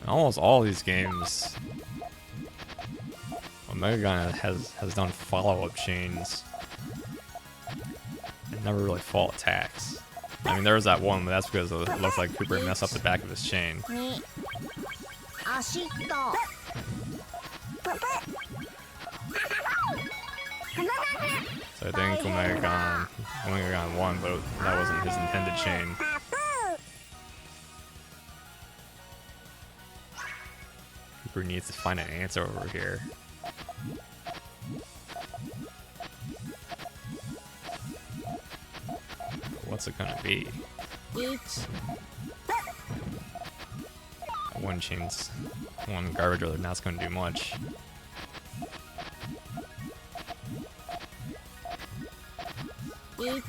almost all these games. Well, Megagon has done follow-up chains and never really fall attacks. I mean, there was that one, but that's because it looked like Kupari messed up the back of his chain. So I think Megagon won, but that wasn't his intended chain. Kupari needs to find an answer over here. What's it gonna be? One garbage roller, not gonna do much. Oh,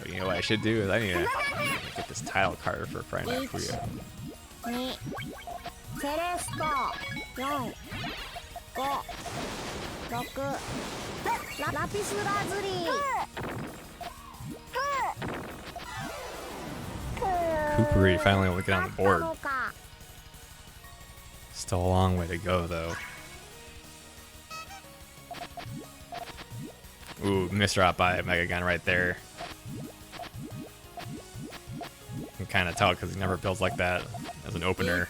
you know what I should do is I need to get this title card for Friday Night Puyo. セレスト4 5 6 ラピスラズリ Kupari finally able to get on the board. Still a long way to go though. Ooh, misdrop by Megagon right there. You can kind of tell because he never builds like that as an opener.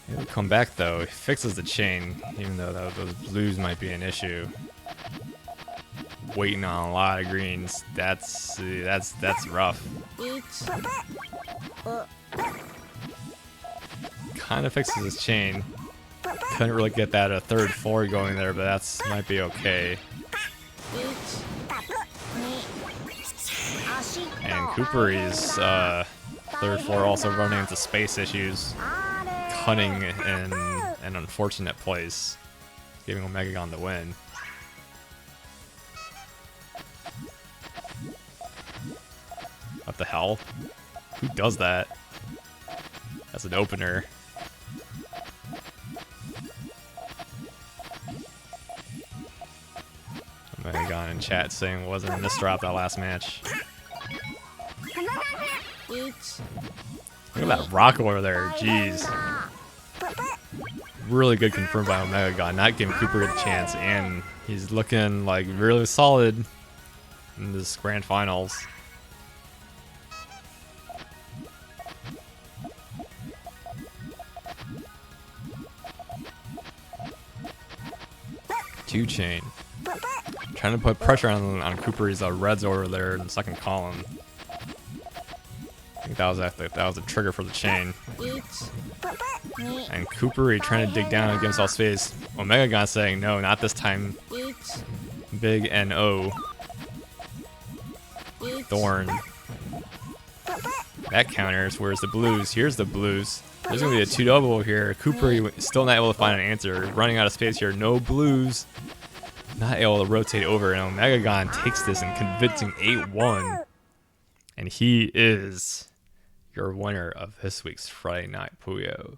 He'll come back though. He fixes the chain, even though those blues might be an issue. Waiting on a lot of greens. That's rough. Kind of fixes his chain. Couldn't really get that third 4 going there, but that's might be okay. And Kupari's third 4 also running into space issues, cutting in an unfortunate place, giving Megagon the win. What the hell? Who does that as an opener? Megagon in chat saying it wasn't a misdrop that last match. Look at that rock over there, jeez. Really good confirmed by Megagon, not giving Kupari the chance, and he's looking like really solid in this grand finals. Two chain. Trying to put pressure on Kupari's reds over there in the second column. I think that was a trigger for the chain. And Kupari trying to dig down against all space. Megagon saying no, not this time. Big N-O. Thorn. That counters. Where's the blues? Here's the blues. There's going to be a 2-double here. Kupari still not able to find an answer. Running out of space here. No blues. Not able to rotate over. And Megagon takes this in convincing 8-1. And he is your winner of this week's Friday Night Puyo.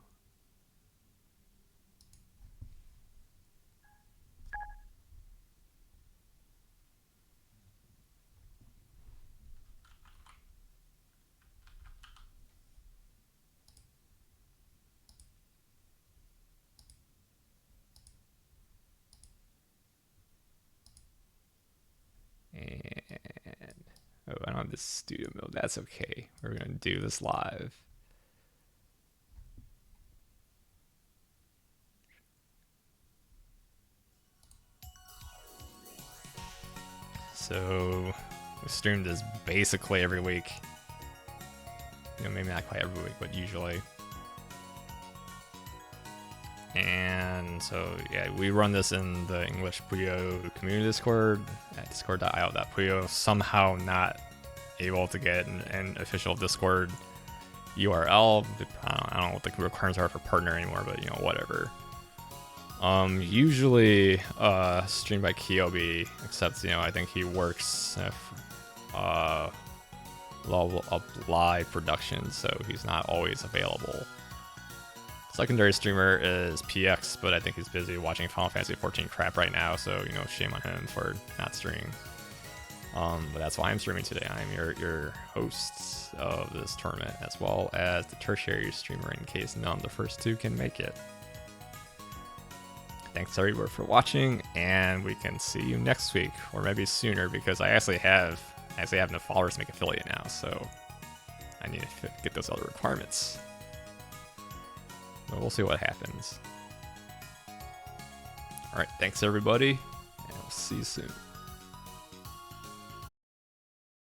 And oh, I don't have this studio mode. That's okay. We're gonna do this live. So we stream this basically every week. You know, maybe not quite every week, but usually. And so yeah, we run this in the English Puyo community Discord at discord.io.puyo. Somehow not able to get an official Discord URL. I don't know what the requirements are for partner anymore, but you know, whatever. Usually streamed by Kyobi, except, you know, I think he works Level Up Live Productions, so he's not always available. Secondary streamer is PX, but I think he's busy watching Final Fantasy 14 crap right now, so, you know, shame on him for not streaming. But that's why I'm streaming today. I'm your host of this tournament, as well as the tertiary streamer in case none of the first two can make it. Thanks everyone for watching, and we can see you next week, or maybe sooner, because I actually have enough followers to make affiliate now, so I need to get those other requirements. But we'll see what happens. Alright, thanks everybody, and we'll see you soon.